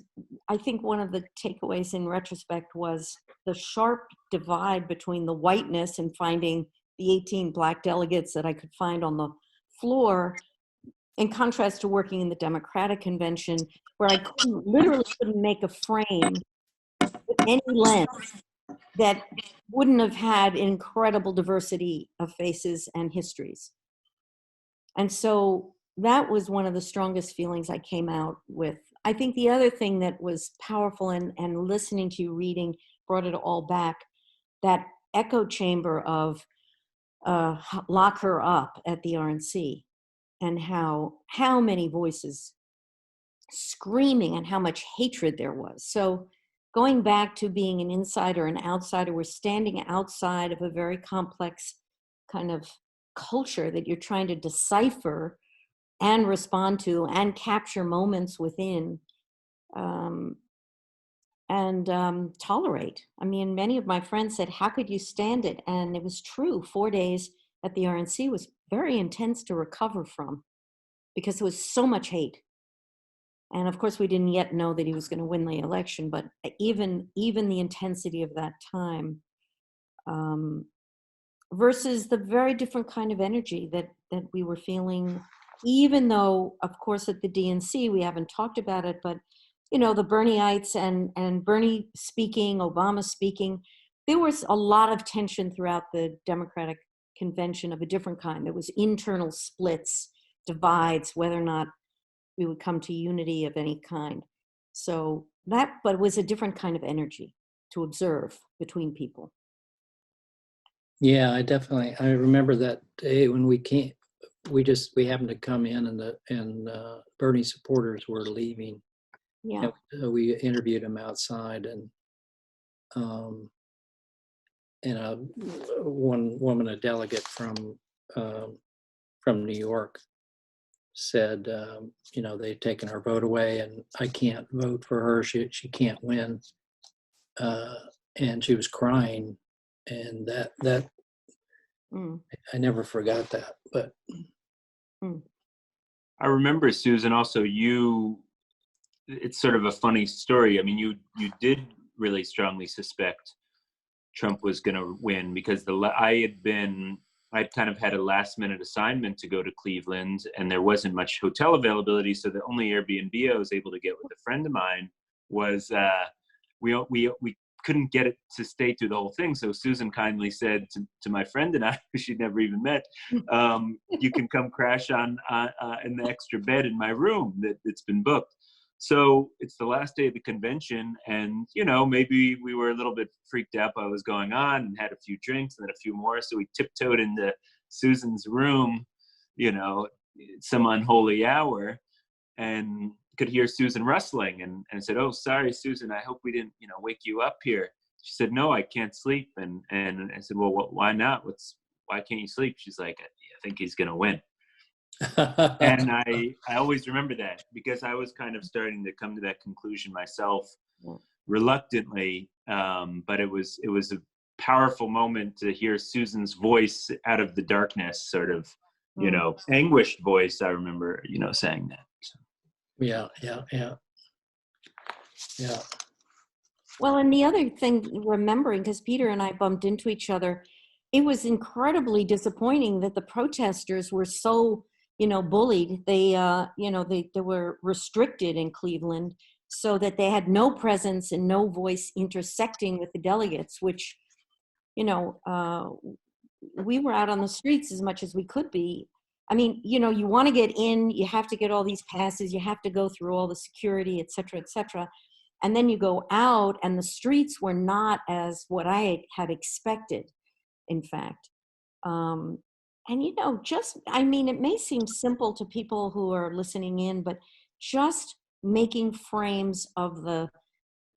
I think one of the takeaways in retrospect was the sharp divide between the whiteness and finding the 18 Black delegates that I could find on the floor, in contrast to working in the Democratic convention, where I literally couldn't make a frame with any lens that wouldn't have had incredible diversity of faces and histories. And so that was one of the strongest feelings I came out with. I think the other thing that was powerful, and listening to you reading brought it all back, that echo chamber of lock her up at the RNC, and how many voices screaming and how much hatred there was. So going back to being an insider and outsider, we're standing outside of a very complex kind of culture that you're trying to decipher and respond to and capture moments within, and tolerate. I mean, many of my friends said, how could you stand it? And it was true. 4 days at the RNC was very intense to recover from because there was so much hate. And of course, we didn't yet know that he was going to win the election, but even the intensity of that time, versus the very different kind of energy that we were feeling, even though, of course, at the DNC, we haven't talked about it, but, you know, the Bernieites and Bernie speaking, Obama speaking, there was a lot of tension throughout the Democratic convention of a different kind. There was internal splits, divides, whether or not we would come to unity of any kind. So but it was a different kind of energy to observe between people. Yeah, I remember that day when we came. We happened to come in, and Bernie supporters were leaving. Yeah. And we interviewed him outside, and one woman, a delegate from New York, said, you know, they'd taken her vote away, and I can't vote for her. She can't win, and she was crying, and that. I never forgot that, but I remember, Susan, also it's sort of a funny story. I mean, you did really strongly suspect Trump was going to win because I'd kind of had a last minute assignment to go to Cleveland, and there wasn't much hotel availability. So the only Airbnb I was able to get with a friend of mine was, we couldn't get it to stay through the whole thing. So Susan kindly said to my friend and I, who she'd never even met, you can come crash on in the extra bed in my room that's been booked. So it's the last day of the convention, and, you know, maybe we were a little bit freaked out by what was going on and had a few drinks and then a few more. So we tiptoed into Susan's room, you know, some unholy hour, and could hear Susan rustling, and said, "Oh, sorry, Susan, I hope we didn't, you know, wake you up here." She said, "No, I can't sleep." And I said, "Well, why not? Why can't you sleep?" She's like, "I think he's going to win." And I always remember that because I was kind of starting to come to that conclusion myself, reluctantly. But it was a powerful moment to hear Susan's voice out of the darkness, sort of, you know, anguished voice. I remember, you know, saying that. So. Yeah. Well, and the other thing, remembering, because Peter and I bumped into each other, it was incredibly disappointing that the protesters were so, you know, bullied. They, you know, they were restricted in Cleveland so that they had no presence and no voice intersecting with the delegates, which, you know, we were out on the streets as much as we could be. I mean, you know, you want to get in, you have to get all these passes, you have to go through all the security, et cetera, et cetera. And then you go out, and the streets were not as what I had expected, in fact. And, you know, I mean, it may seem simple to people who are listening in, but just making frames of the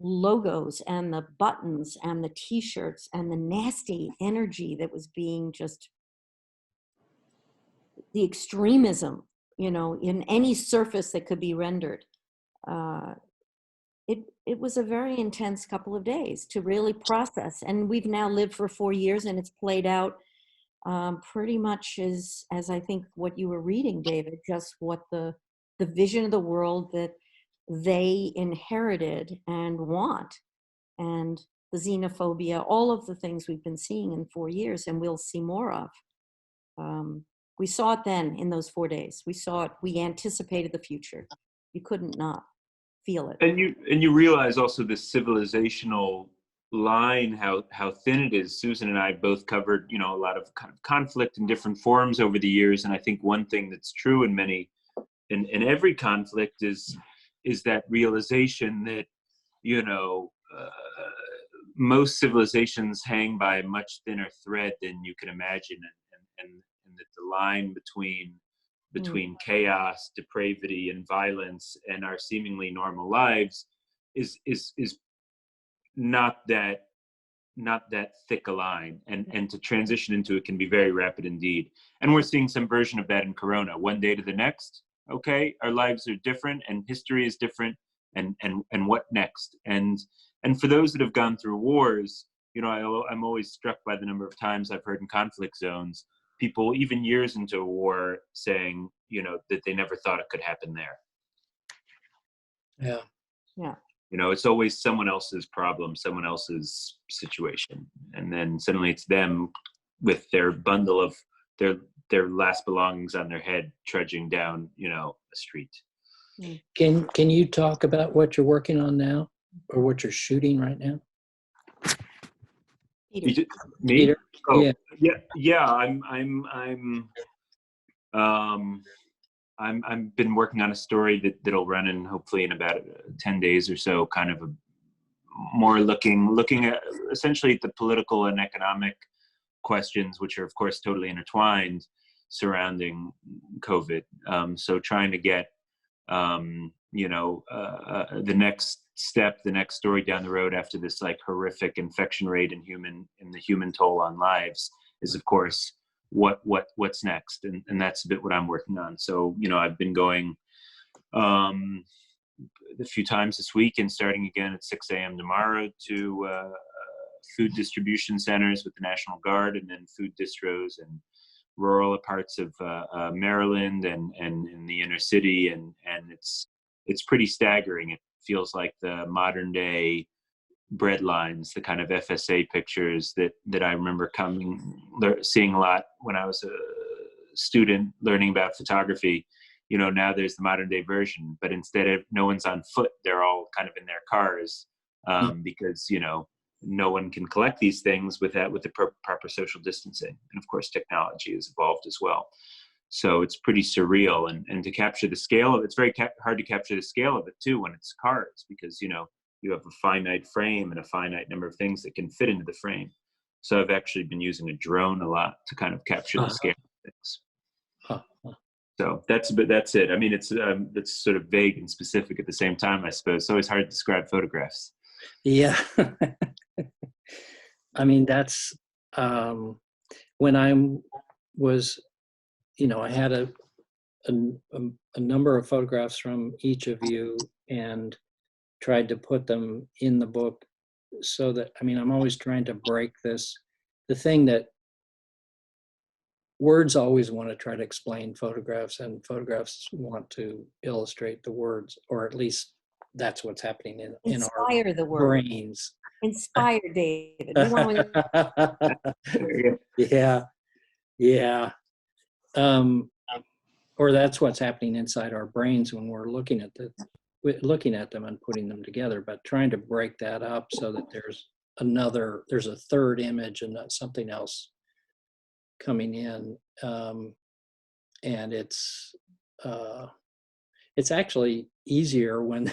logos and the buttons and the T-shirts and the nasty energy that was being just, the extremism, you know, in any surface that could be rendered. It was a very intense couple of days to really process. And we've now lived for 4 years, and it's played out pretty much as I think what you were reading, David, just what the vision of the world that they inherited and want, and the xenophobia, all of the things we've been seeing in 4 years and we'll see more of. We saw it then in those 4 days. We saw it, we anticipated the future. You couldn't not feel it. And you realize also the civilizational line, how thin it is. Susan and I both covered, you know, a lot of kind of conflict in different forms over the years. And I think one thing that's true in every conflict is that realization that, you know, most civilizations hang by a much thinner thread than you can imagine. And that the line between between chaos, depravity, and violence, and our seemingly normal lives is not that thick a line, and to transition into it can be very rapid indeed. And we're seeing some version of that in Corona. One day to the next, okay, our lives are different and history is different, and what next? And for those that have gone through wars, you know, I'm always struck by the number of times I've heard in conflict zones, people even years into a war saying, you know, that they never thought it could happen there. Yeah. Yeah. You know, it's always someone else's problem, someone else's situation. And then suddenly it's them with their bundle of their last belongings on their head, trudging down, you know, a street. Can you talk about what you're working on now, or what you're shooting right now? Peter. Me? Peter? Oh, Yeah. yeah. I've been working on a story that'll run in hopefully in about 10 days or so, kind of more looking at essentially at the political and economic questions, which are of course totally intertwined, surrounding COVID. So trying to get the next step, the next story down the road after this like horrific infection rate in the human toll on lives is of course what's next, and that's a bit what I'm working on. So, you know, I've been going a few times this week and starting again at 6 a.m. tomorrow to food distribution centers with the National Guard, and then food distros in rural parts of Maryland and in the inner city, and it's pretty staggering. It feels like the modern day bread lines, the kind of FSA pictures that I remember seeing a lot when I was a student learning about photography. You know, now there's the modern day version, but instead of no one's on foot, they're all kind of in their cars, because, you know, no one can collect these things with the proper social distancing. And of course, technology has evolved as well. So it's pretty surreal, and to capture the scale of it, it's very hard to capture the scale of it too when it's cars, because, you know, you have a finite frame and a finite number of things that can fit into the frame. So I've actually been using a drone a lot to kind of capture the scale of things. So that's it. I mean, it's sort of vague and specific at the same time, I suppose. It's always hard to describe photographs. Yeah. I mean, that's when I was, you know, I had a number of photographs from each of you and tried to put them in the book, so that, I mean, I'm always trying to break the thing that words always want to try to explain photographs, and photographs want to illustrate the words, or at least that's what's happening in our the word. brains. Inspire, David. We want to... Yeah. Or that's what's happening inside our brains when we're looking at them and putting them together, but trying to break that up so that there's a third image and something else coming in. And it's actually easier when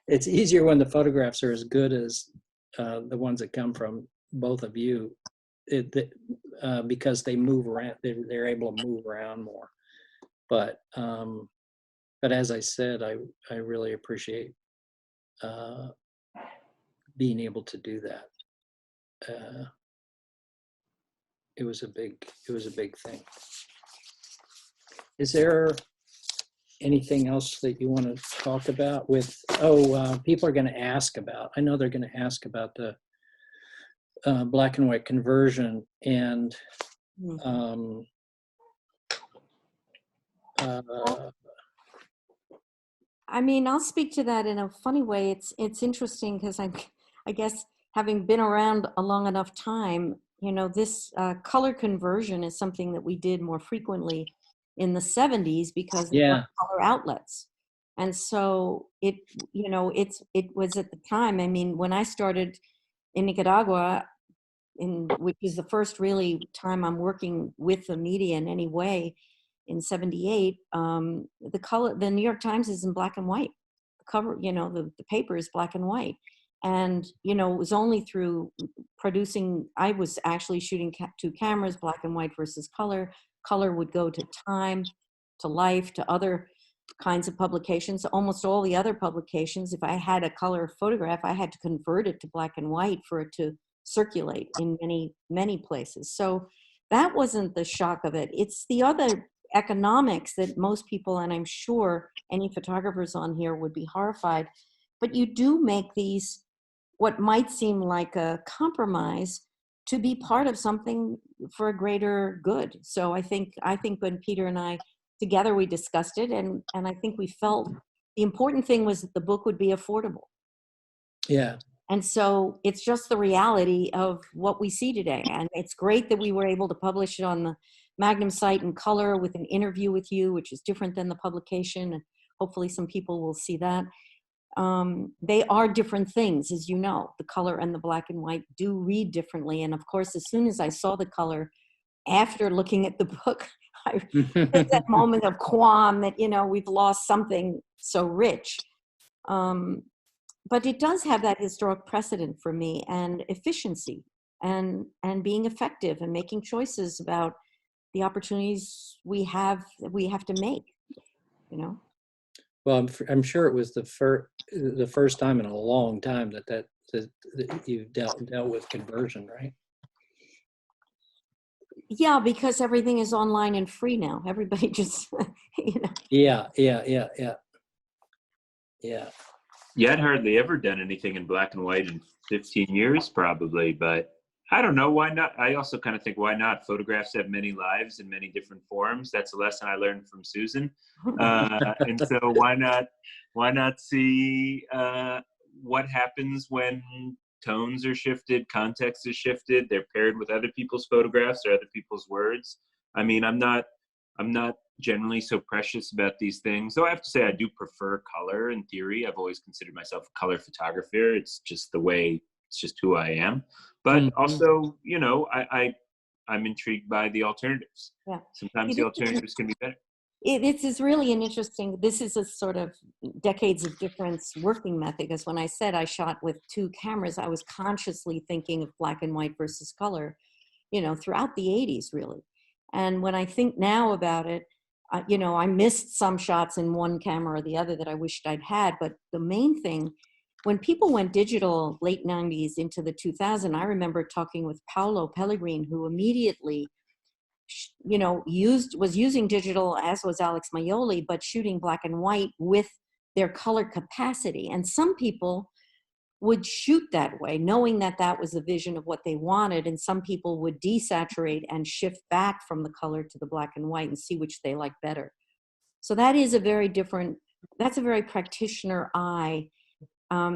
it's easier when the photographs are as good as the ones that come from both of you, because they move around. They're able to move around more. But as I said, I really appreciate being able to do that. It was a big thing. Is there anything else that you want to talk about with, people are going to ask about, I know they're going to ask about the black and white conversion, and I mean, I'll speak to that in a funny way. It's interesting because I guess having been around a long enough time, you know, this color conversion is something that we did more frequently in the 70s because there were color outlets. And so it was at the time, I mean, when I started in Nicaragua, which is the first really time I'm working with the media in any way, in 78, the New York Times is in black and white. The cover, you know, the paper is black and white. And, you know, it was only through producing, I was actually shooting two cameras, black and white versus color. Color would go to Time. to Life, to other kinds of publications. Almost all the other publications, if I had a color photograph, I had to convert it to black and white for it to circulate in many, many places. So that wasn't the shock of it. It's the other economics that most people, and I'm sure any photographers on here would be horrified, but you do make these, what might seem like a compromise, to be part of something for a greater good. So I think when Peter and I together, we discussed it, and I think we felt the important thing was that the book would be affordable. Yeah. And so it's just the reality of what we see today. And it's great that we were able to publish it on the Magnum site in color with an interview with you, which is different than the publication. And hopefully some people will see that. They are different things, as you know. The color and the black and white do read differently. And of course, as soon as I saw the color, after looking at the book, there's that moment of qualm that, we've lost something so rich. But it does have that historic precedent for me, and efficiency, and being effective and making choices about the opportunities we have to make, Well, I'm sure it was the first time in a long time that you've dealt with conversion, right? Yeah, because everything is online and free now. Everybody just, Yeah. Yeah, I'd hardly ever done anything in black and white in 15 years probably, but I don't know, why not? I also kind of think, why not? Photographs have many lives in many different forms. That's a lesson I learned from Susan. And so why not see what happens when tones are shifted, context is shifted, they're paired with other people's photographs or other people's words. I mean, I'm not generally so precious about these things. Though I have to say I do prefer color in theory. I've always considered myself a color photographer. It's just who I am. But also, I'm intrigued by the alternatives. Yeah. Sometimes the alternatives can be better. This is really this is a sort of decades of difference working method, because when I said I shot with two cameras, I was consciously thinking of black and white versus color, throughout the 80s, really. And when I think now about it, I missed some shots in one camera or the other that I wished I'd had. But the main thing, when people went digital late 90s into the 2000s, I remember talking with Paolo Pellegrin, who immediately, was using digital, as was Alex Maioli, but shooting black and white with their color capacity. And some people would shoot that way, knowing that that was the vision of what they wanted. And some people would desaturate and shift back from the color to the black and white and see which they like better. So that is that's a very practitioner eye.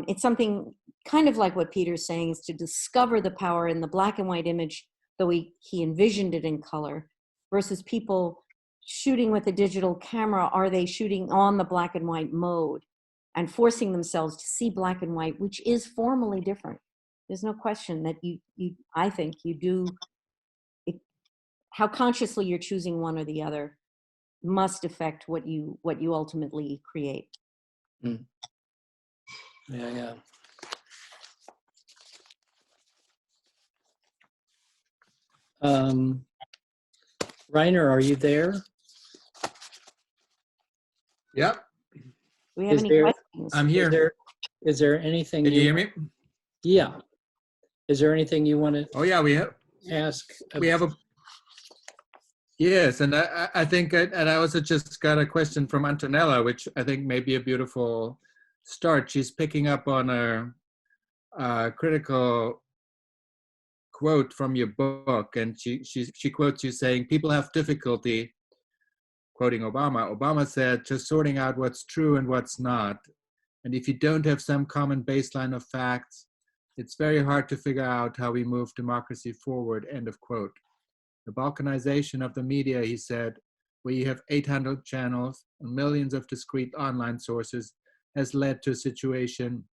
It's something kind of like what Peter's saying, is to discover the power in the black and white image, though he envisioned it in color, versus people shooting with a digital camera. Are they shooting on the black and white mode and forcing themselves to see black and white, which is formally different? There's no question that I think you do, how consciously you're choosing one or the other must affect what you ultimately create. Yeah. Reiner, are you there? Yep. Do we have any questions? I'm here. Is there anything? Can you hear me? Yeah. Is there anything you want to? Oh yeah, we have Yes, and I think, and I also just got a question from Antonella, which I think may be a beautiful start. She's picking up on a critical quote from your book, and she quotes you saying, "People have difficulty," quoting Obama. Obama said, "just sorting out what's true and what's not. And if you don't have some common baseline of facts, it's very hard to figure out how we move democracy forward," end of quote. The balkanization of the media, he said, where you have 800 channels and millions of discrete online sources, has led to a situation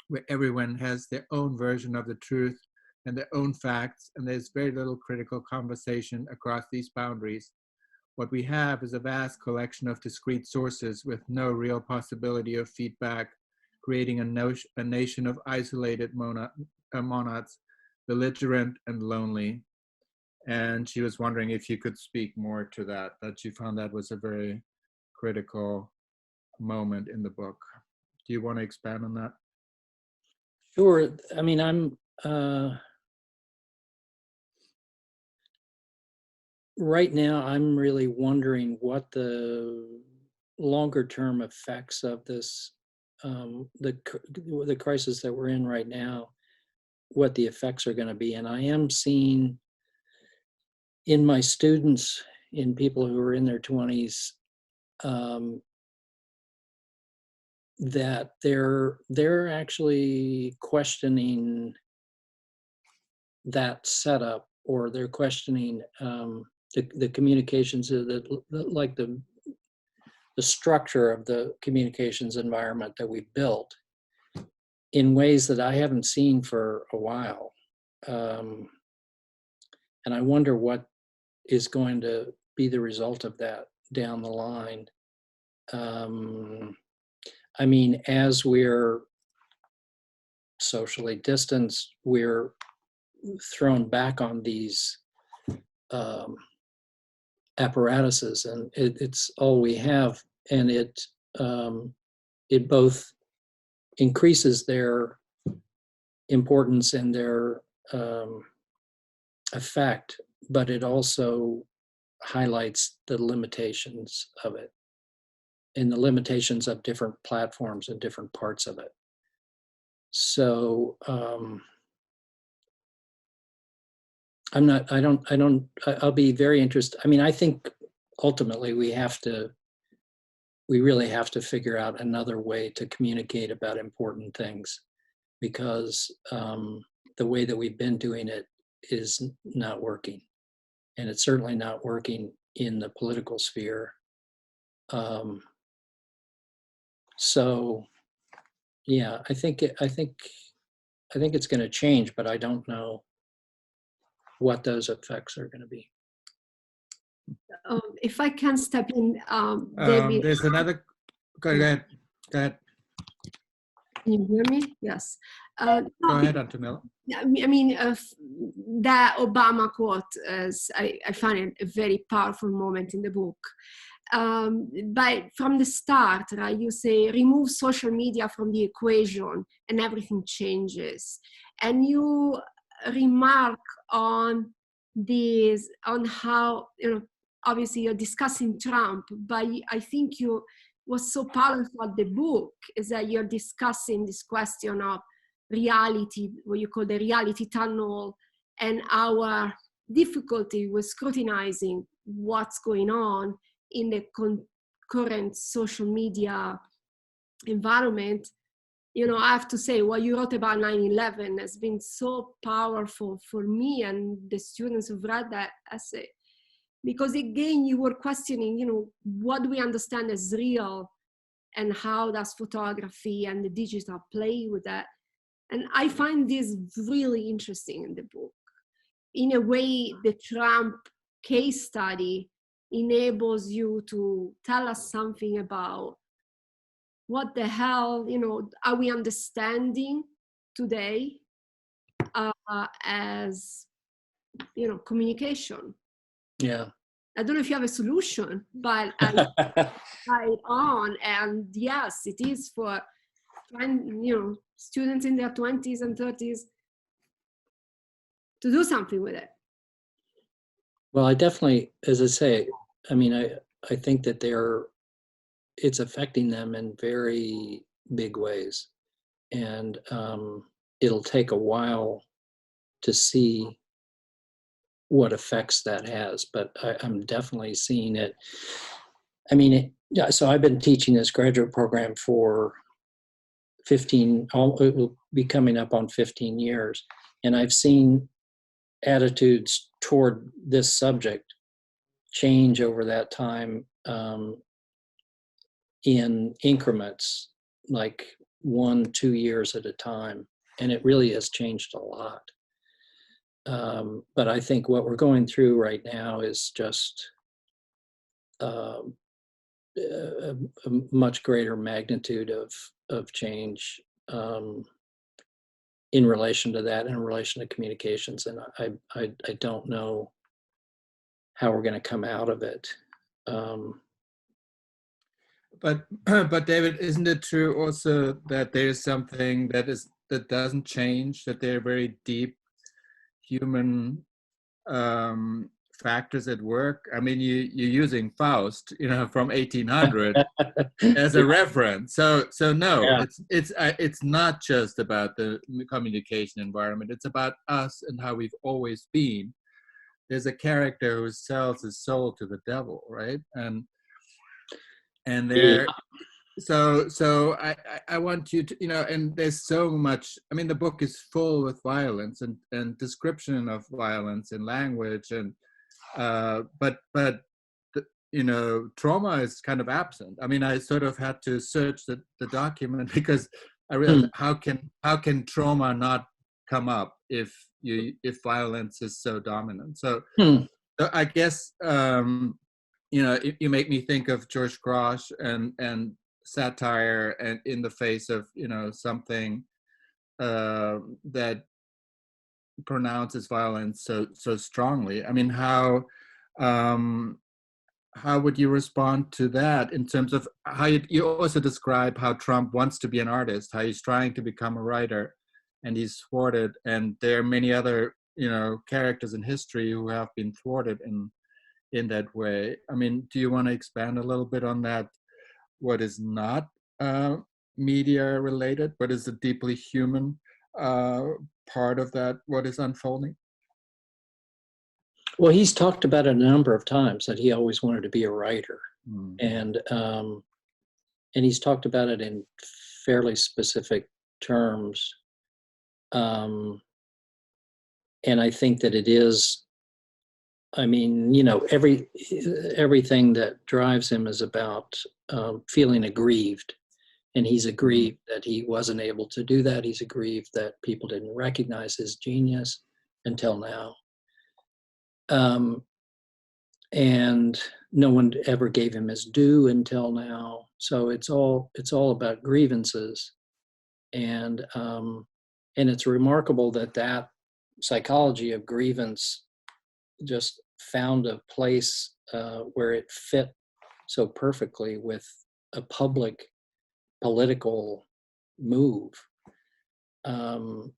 where everyone has their own version of the truth and their own facts, and there's very little critical conversation across these boundaries. What we have is a vast collection of discrete sources with no real possibility of feedback, creating a nation of isolated monads, belligerent and lonely. And she was wondering if you could speak more to that you found that was a very critical moment in the book. Do you want to expand on that? Sure. I mean, right now, I'm really wondering what the longer term effects of this, the crisis that we're in right now, what the effects are going to be. And I am seeing in my students, in people who are in their 20s, that they're actually questioning that setup, or they're questioning the communications, like the structure of the communications environment that we built in ways that I haven't seen for a while. And I wonder what is going to be the result of that down the line. I mean, as we're socially distanced, we're thrown back on these apparatuses, and it's all we have, and it both increases their importance and their effect, but it also highlights the limitations of it and the limitations of different platforms and different parts of it. So I'll be very interested. I mean, I think ultimately we really have to figure out another way to communicate about important things, because the way that we've been doing it is not working. And it's certainly not working in the political sphere. So yeah, I think it's going to change, but I don't know what those effects are going to be. If I can step in, David. There's another. Go ahead. Can you hear me? Yes. Go ahead, Agtmael. I mean, that Obama quote, I find it a very powerful moment in the book. But from the start, right, you say remove social media from the equation and everything changes. And you remark on this, on how, obviously you're discussing Trump, but I think what's so powerful about the book is that you're discussing this question of reality, what you call the reality tunnel, and our difficulty with scrutinizing what's going on in the current social media environment. I have to say, what you wrote about 9/11 has been so powerful for me and the students who've read that essay, because again, you were questioning, what do we understand as real, and how does photography and the digital play with that? And I find this really interesting in the book. In a way, the Trump case study enables you to tell us something about what the hell, are we understanding today as, communication. Yeah. I don't know if you have a solution, but I on, and yes, it is for, students in their 20s and 30s to do something with it. Well, I definitely, as I say, I mean, I think that it's affecting them in very big ways, and it'll take a while to see what effects that has, but I'm definitely seeing it. I mean, yeah. So I've been teaching this graduate program for it will be coming up on 15 years, and I've seen attitudes toward this subject change over that time in increments, like 1-2 years at a time, and it really has changed a lot. But I think what we're going through right now is just a much greater magnitude of change in relation to that, in relation to communications, and I don't know how we're going to come out of it. but David, isn't it true also that there is something that doesn't change, that there are very deep human factors at work? I mean, you're using Faust, from 1800 as a reference. So no, Yeah. it's not just about the communication environment. It's about us and how we've always been. There's a character who sells his soul to the devil, right? And there. So I want you to, and there's so much. I mean, the book is full with violence and description of violence in language, and but trauma is kind of absent. I mean, I sort of had to search the document because I realized how can trauma not come up if violence is so dominant. So I guess you make me think of George Grosz and satire, and in the face of something that pronounces violence so strongly. I mean, how would you respond to that in terms of how you also describe how Trump wants to be an artist, how he's trying to become a writer, and he's thwarted, and there are many other characters in history who have been thwarted in that way. I mean, do you want to expand a little bit on that? What is not media related, but is a deeply human part of that, what is unfolding? Well, he's talked about it a number of times that he always wanted to be a writer, and he's talked about it in fairly specific terms. And I think that it is. I mean, everything that drives him is about feeling aggrieved, and he's aggrieved that he wasn't able to do that. He's aggrieved that people didn't recognize his genius until now. And no one ever gave him his due until now. So it's all about grievances, and it's remarkable that psychology of grievance just found a place where it fit so perfectly with a public political move. And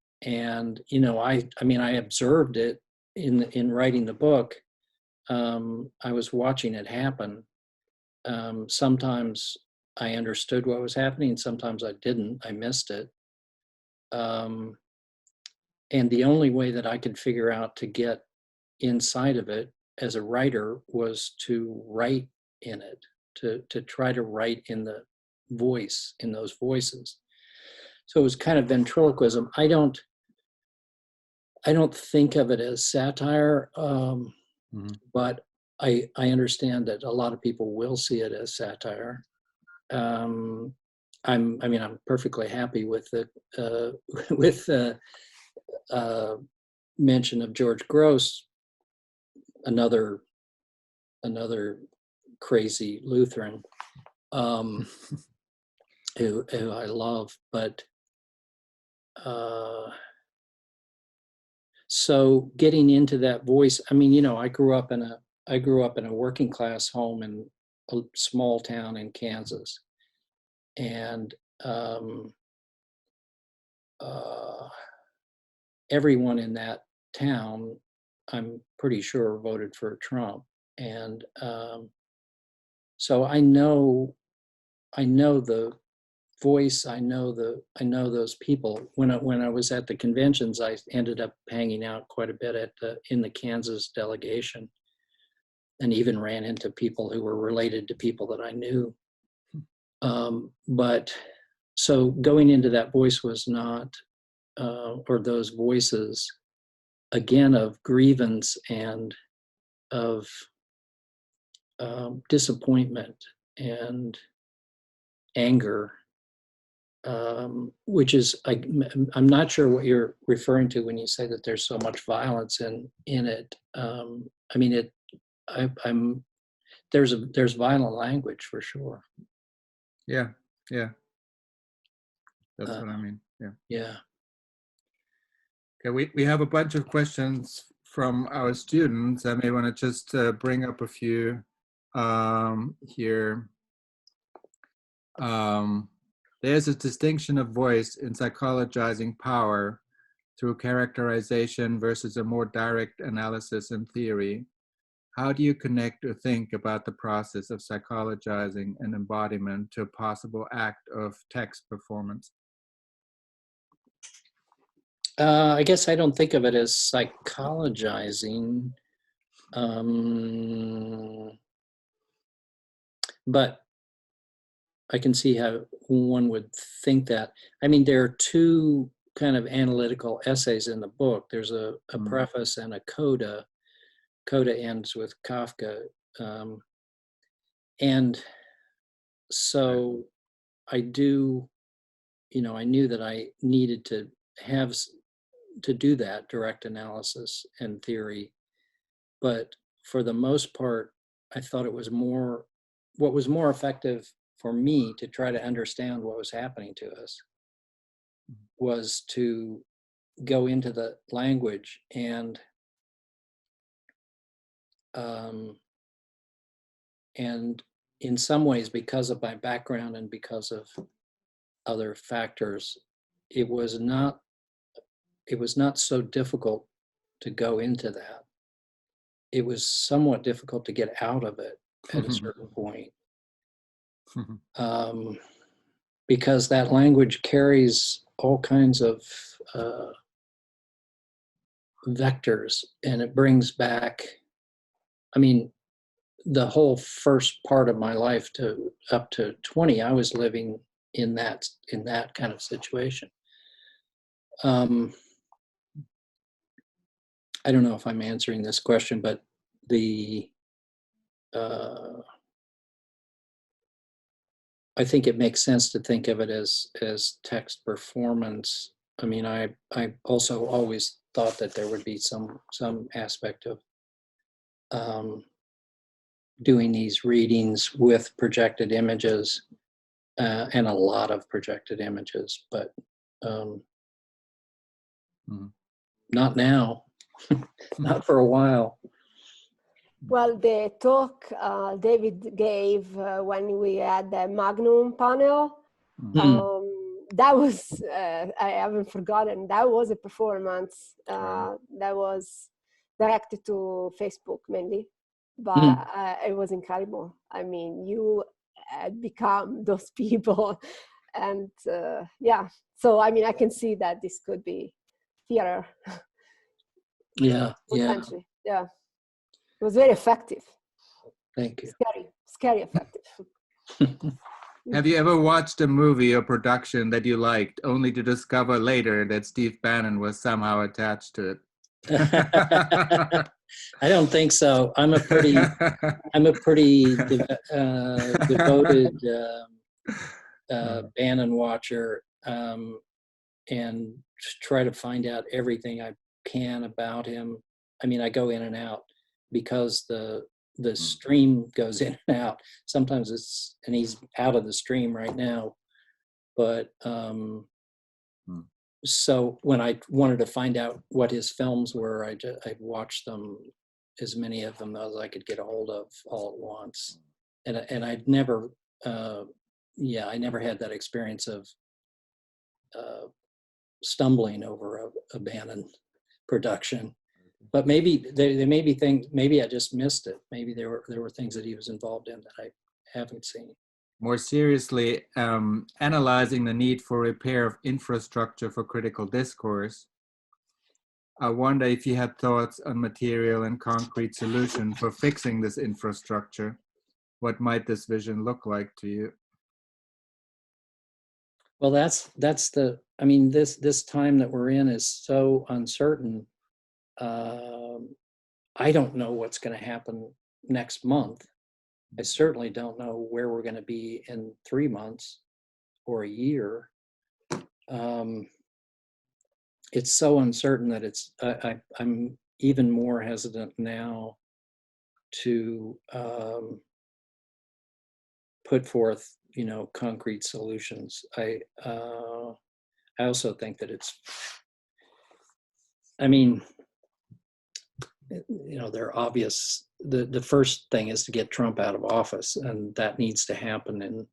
I observed it in writing the book. I was watching it happen. Sometimes I understood what was happening, sometimes I didn't. I missed it. And the only way that I could figure out to get inside of it as a writer was to write in it, to try to write in the voice, in those voices. So it was kind of ventriloquism. I don't think of it as satire, but I understand that a lot of people will see it as satire. I'm perfectly happy with it, with the mention of George Grosz, another crazy Lutheran, who I love, but so getting into that voice. I mean, I grew up in a working class home in a small town in Kansas, and everyone in that town, I'm pretty sure, voted for Trump, and so I know the voice. I know those people. When I was at the conventions, I ended up hanging out quite a bit in the Kansas delegation, and even ran into people who were related to people that I knew. But so going into that voice was not, or those voices, again, of grievance and of disappointment and anger, which is, I'm not sure what you're referring to when you say that there's so much violence in it. I mean, there's violent language for sure. Yeah. That's what I mean. Yeah. Okay, we have a bunch of questions from our students. I may want to just bring up a few here. there's a distinction of voice in psychologizing power through characterization versus a more direct analysis and theory. How do you connect or think about the process of psychologizing and embodiment to a possible act of text performance? I guess I don't think of it as psychologizing, but I can see how one would think that. I mean, there are two kind of analytical essays in the book. There's a preface and a coda. Coda ends with Kafka. And so I do, I knew that I needed to do that direct analysis and theory. But for the most part, I thought what was more effective for me to try to understand what was happening to us was to go into the language and in some ways, because of my background and because of other factors, it was not so difficult to go into that. It was somewhat difficult to get out of it at a certain point. Because that language carries all kinds of vectors, and it brings back, I mean, the whole first part of my life to up to 20, I was living in that kind of situation. I don't know if I'm answering this question, but I think it makes sense to think of it as text performance. I mean, I also always thought that there would be some aspect of doing these readings with projected images and a lot of projected images, but not now, not for a while. Well, the talk David gave when we had the Magnum panel, that was, I haven't forgotten, that was a performance that was directed to Facebook mainly, but it was incredible. I mean, you had become those people. And yeah, so I mean, I can see that this could be theater. Yeah. Potentially, yeah. It was very effective. Thank you. Scary effective. Have you ever watched a movie or production that you liked, only to discover later that Steve Bannon was somehow attached to it? I don't think so. I'm a pretty devoted Bannon watcher, and try to find out everything I can about him. I mean, I go in and out because the stream goes in and out. Sometimes and he's out of the stream right now. But so when I wanted to find out what his films were, I watched them, as many of them as I could get a hold of all at once. And I'd never, I never had that experience of stumbling over a Bannon production. But maybe there may be things, maybe I just missed it. Maybe there were things that he was involved in that I haven't seen. More seriously, analyzing the need for repair of infrastructure for critical discourse, I wonder if you had thoughts on material and concrete solution for fixing this infrastructure. What might this vision look like to you? Well, that's I mean, this time that we're in is so uncertain. I don't know what's going to happen next month. I certainly don't know where we're going to be in 3 months or a year. It's so uncertain that I'm even more hesitant now to put forth, concrete solutions. I also think that they're obvious. The first thing is to get Trump out of office, and that needs to happen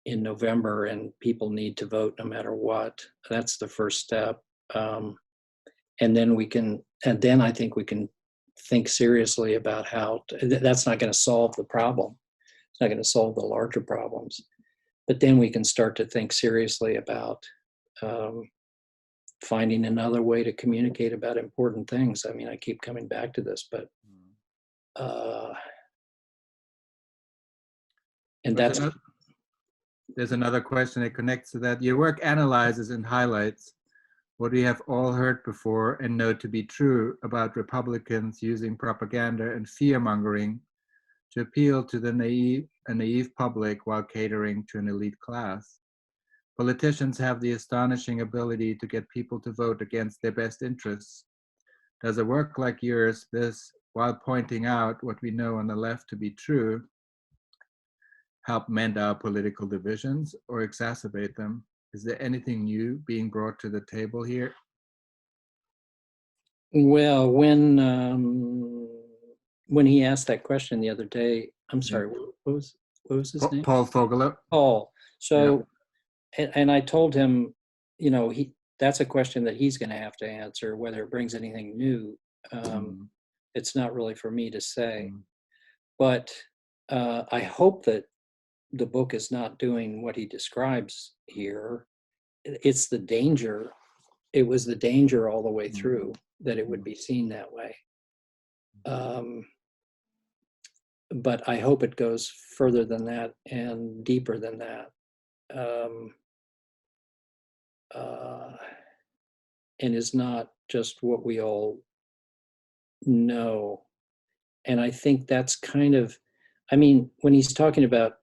in November, and people need to vote no matter what. That's the first step. And then I think we can think seriously about how that's not going to solve the problem. It's not going to solve the larger problems. But then we can start to think seriously about finding another way to communicate about important things. I mean, I keep coming back to this, but and that's there's another question that connects to that. Your work analyzes and highlights what we have all heard before and know to be true about Republicans using propaganda and fear-mongering to appeal to the naive public while catering to an elite class. Politicians have the astonishing ability to get people to vote against their best interests. Does a work like yours, while pointing out what we know on the left to be true, help mend our political divisions or exacerbate them? Is there anything new being brought to the table here? Well, when he asked that question the other day, I'm sorry, what was his name? Paul Fogelert. Paul. So, yeah. And I told him, that's a question that he's going to have to answer, whether it brings anything new. It's not really for me to say. But I hope that the book is not doing what he describes here. It's the danger. It was the danger all the way through that it would be seen that way. But I hope it goes further than that and deeper than that. And is not just what we all know. And I think that's kind of, when he's talking about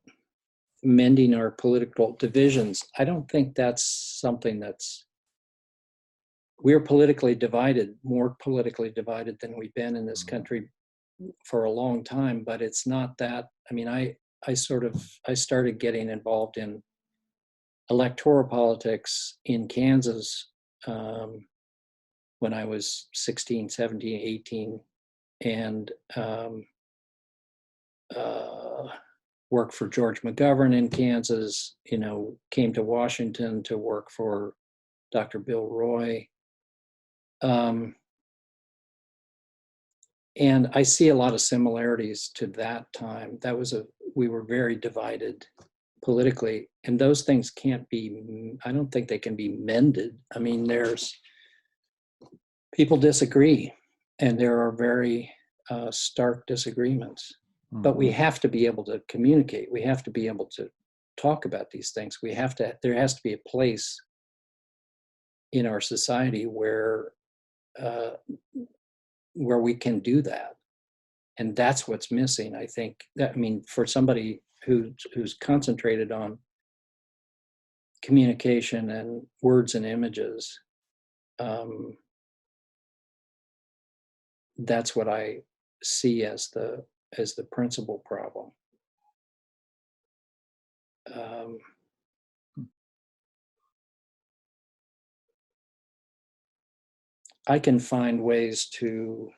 mending our political divisions, I don't think that's something we're politically divided, more politically divided than we've been in this country for a long time, but it's not that. I started getting involved in electoral politics in Kansas when I was 16, 17, 18, and worked for George McGovern in Kansas, came to Washington to work for Dr. Bill Roy. And I see a lot of similarities to that time. We were very divided politically, and those things I don't think they can be mended. People disagree, and there are very stark disagreements, but we have to be able to communicate. We have to be able to talk about these things. There has to be a place in our society where we can do that. And that's what's missing, I think. For somebody who's concentrated on communication and words and images, that's what I see as the principal problem. I can find ways to,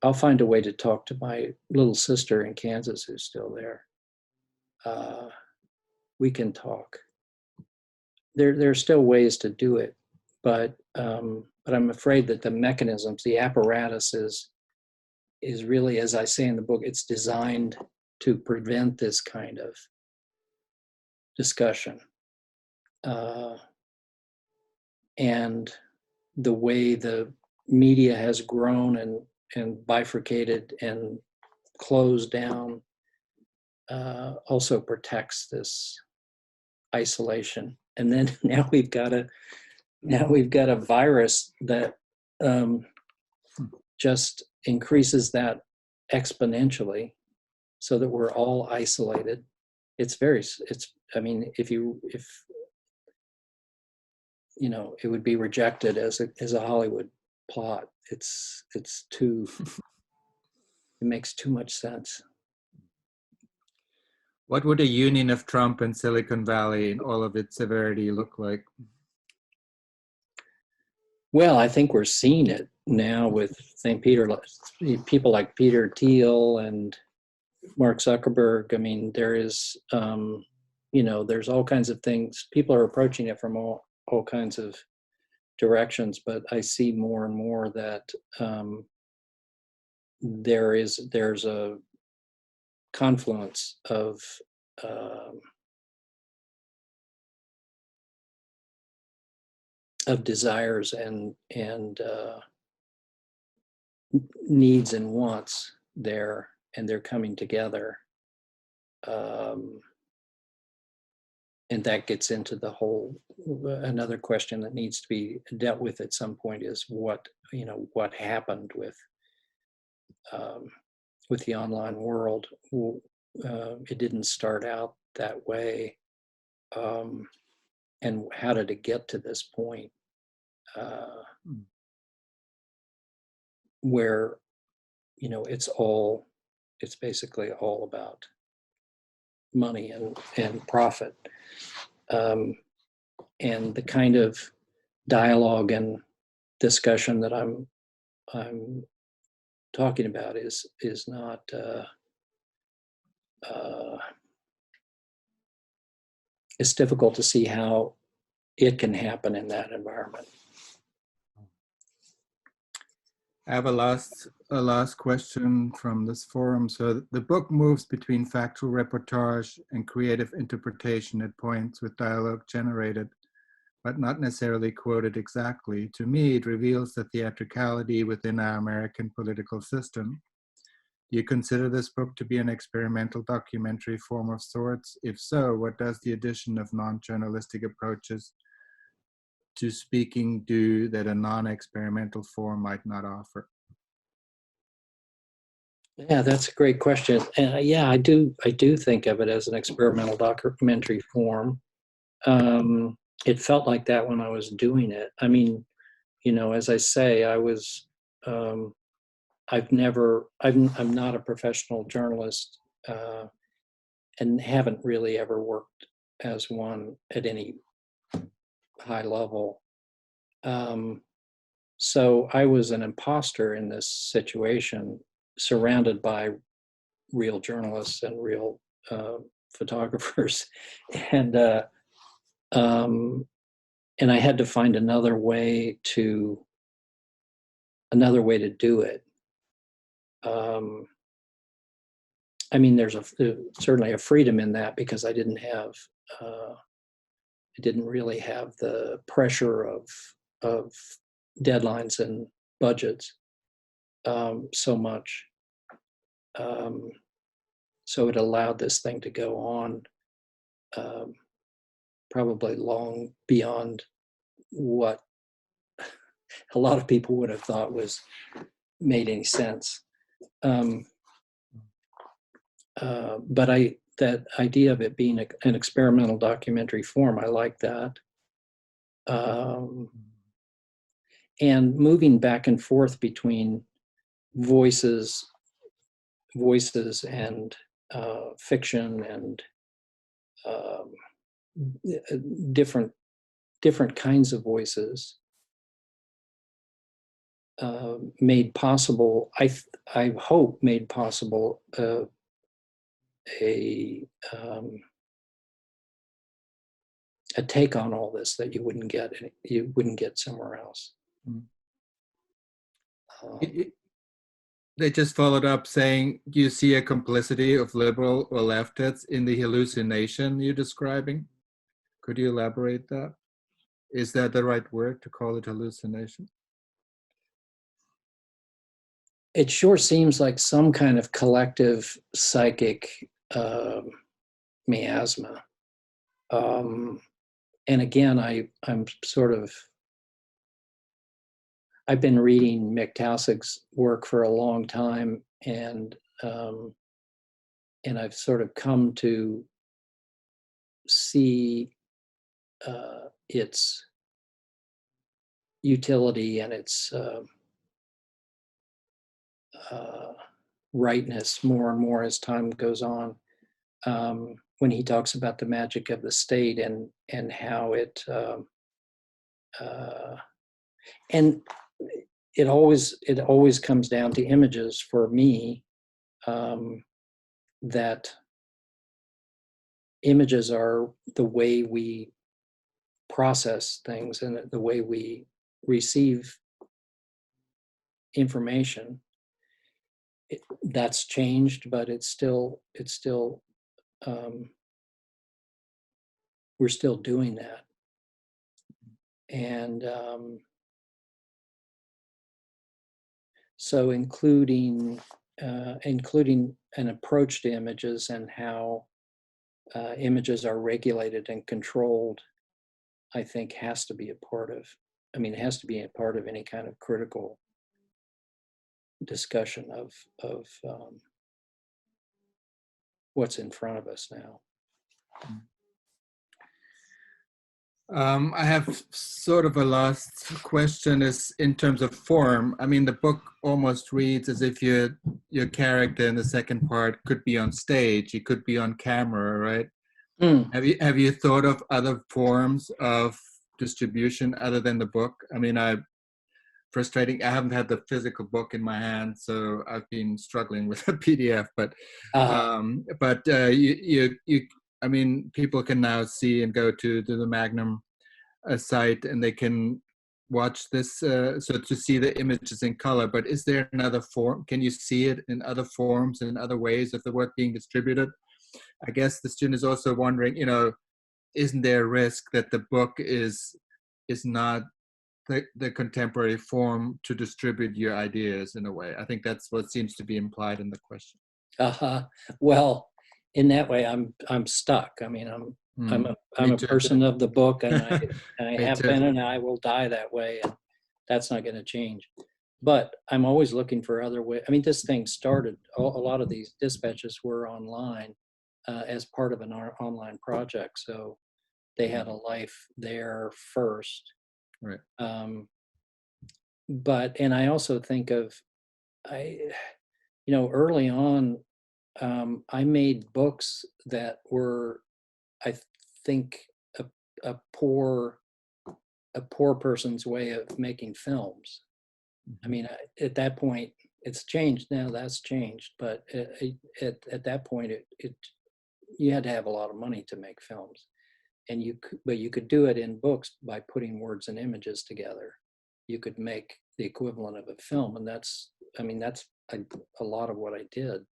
I'll find a way to talk to my little sister in Kansas who's still there. We can talk. There are still ways to do it, but I'm afraid that the mechanisms, the apparatus is really, as I say in the book, it's designed to prevent this kind of discussion. And the way the media has grown and bifurcated and closed down also protects this isolation. And then now we've got a virus that just increases that exponentially, so that we're all isolated. It would be rejected as a Hollywood plot. It makes too much sense. What would a union of Trump and Silicon Valley in all of its severity look like? Well, I think we're seeing it now with people like Peter Thiel and Mark Zuckerberg. I mean, there is, there's all kinds of things. People are approaching it from all kinds of directions, but I see more and more that there's a confluence of desires and needs and wants there, and they're coming together. And that gets into the whole, another question that needs to be dealt with at some point is what happened with the online world. It didn't start out that way. And how did it get to this point where, it's basically all about money and profit. And the kind of dialogue and discussion that I'm talking about is not it's difficult to see how it can happen in that environment. I have a last question from this forum. So the book moves between factual reportage and creative interpretation at points with dialogue generated, but not necessarily quoted exactly. To me, it reveals the theatricality within our American political system. Do you consider this book to be an experimental documentary form of sorts? If so, what does the addition of non-journalistic approaches to speaking do that a non-experimental form might not offer? Yeah, that's a great question. And yeah, I do think of it as an experimental documentary form. It felt like that when I was doing it. I mean, as I say, I'm not a professional journalist, and haven't really ever worked as one at any high level. So I was an imposter in this situation, surrounded by real journalists and real photographers, and I had to find another way to do it. I mean, there's certainly a freedom in that, because I didn't really have the pressure of deadlines and budgets so much. So it allowed this thing to go on probably long beyond what a lot of people would have thought made any sense. But that idea of it being an experimental documentary form, I like that. And moving back and forth between voices and fiction and different kinds of voices made possible, I hope made possible a take on all this that you wouldn't get somewhere else. They just followed up saying, do you see a complicity of liberal or leftists in the hallucination you're describing? Could you elaborate that? Is that the right word to call it hallucination? It sure seems like some kind of collective psychic miasma. And again, I'm sort of, I've been reading Mick Taussig's work for a long time, and I've sort of come to see its utility and its rightness more and more as time goes on. When he talks about the magic of the state and how it and it always comes down to images for me. that images are the way we process things and the way we receive information. That's changed, but it's still we're still doing that. And so including an approach to images and how images are regulated and controlled, I think has to be a part of, it has to be a part of any kind of critical discussion of what's in front of us now. I have sort of a last question is in terms of form. I mean, the book almost reads as if your character in the second part could be on stage. He could be on camera, right? Have you thought of other forms of distribution other than the book? I mean, I haven't had the physical book in my hand, so I've been struggling with a PDF. But I mean, people can now see and go to the Magnum site, and they can watch this. So to see the images in color. But is there another form? Can you see it in other forms and other ways of the work being distributed? I guess the student is also wondering, isn't there a risk that the book is not the contemporary form to distribute your ideas in a way? I think that's what seems to be implied in the question. Well, in that way, I'm stuck. I mean, I'm a person of the book, and I have been, and I will die that way, and that's not going to change. But I'm always looking for other ways. I mean, this thing started. A lot of these dispatches were online as part of an online project, so they had a life there first. Right. And I also think of, early on, I made books that were, I think, a poor person's way of making films. I mean, at that point, it's changed now. That's changed, but at that point, you had to have a lot of money to make films, and you could do it in books by putting words and images together. You could make the equivalent of a film, and that's a lot of what I did.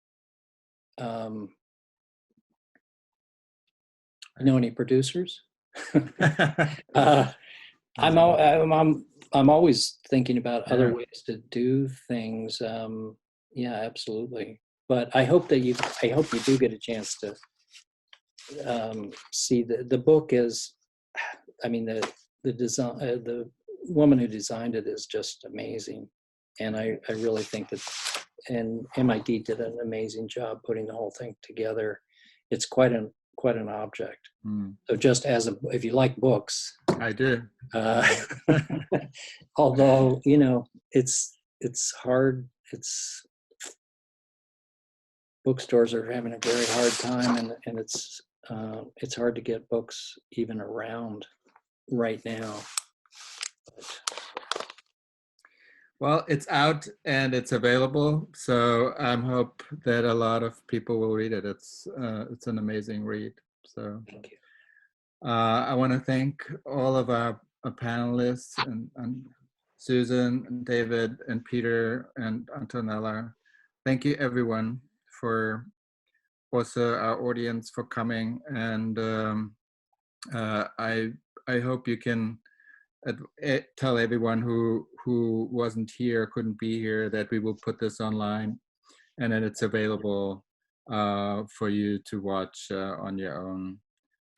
Know any producers? I'm always thinking about other ways to do things. Yeah, absolutely. But I hope you do get a chance to see the book. Is, I mean, the design, the woman who designed it is just amazing, and I really think that, and MIT did an amazing job putting the whole thing together. It's quite an object. So just if you like books, I do. Although it's hard. Bookstores are having a very hard time, and it's hard to get books even around right now. Well, it's out and it's available, so I hope that a lot of people will read it. It's an amazing read. So thank you. I want to thank all of our panelists and Susan and David and Peter and Antonella. Thank you everyone for also our audience for coming, and I hope you can tell everyone who wasn't here, couldn't be here, that we will put this online and that it's available for you to watch on your own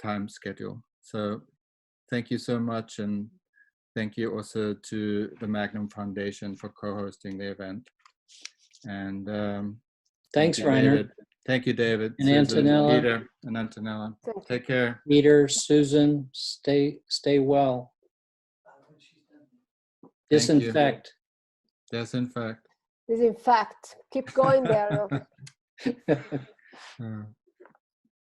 time schedule. So thank you so much, and thank you also to the Magnum Foundation for co-hosting the event. And thanks, Rainer. David. Thank you, David. And Susan, Antonella. Peter, and Antonella. Take care. Peter, Susan, stay well. Disinfect. Disinfect. Disinfect. Keep going there.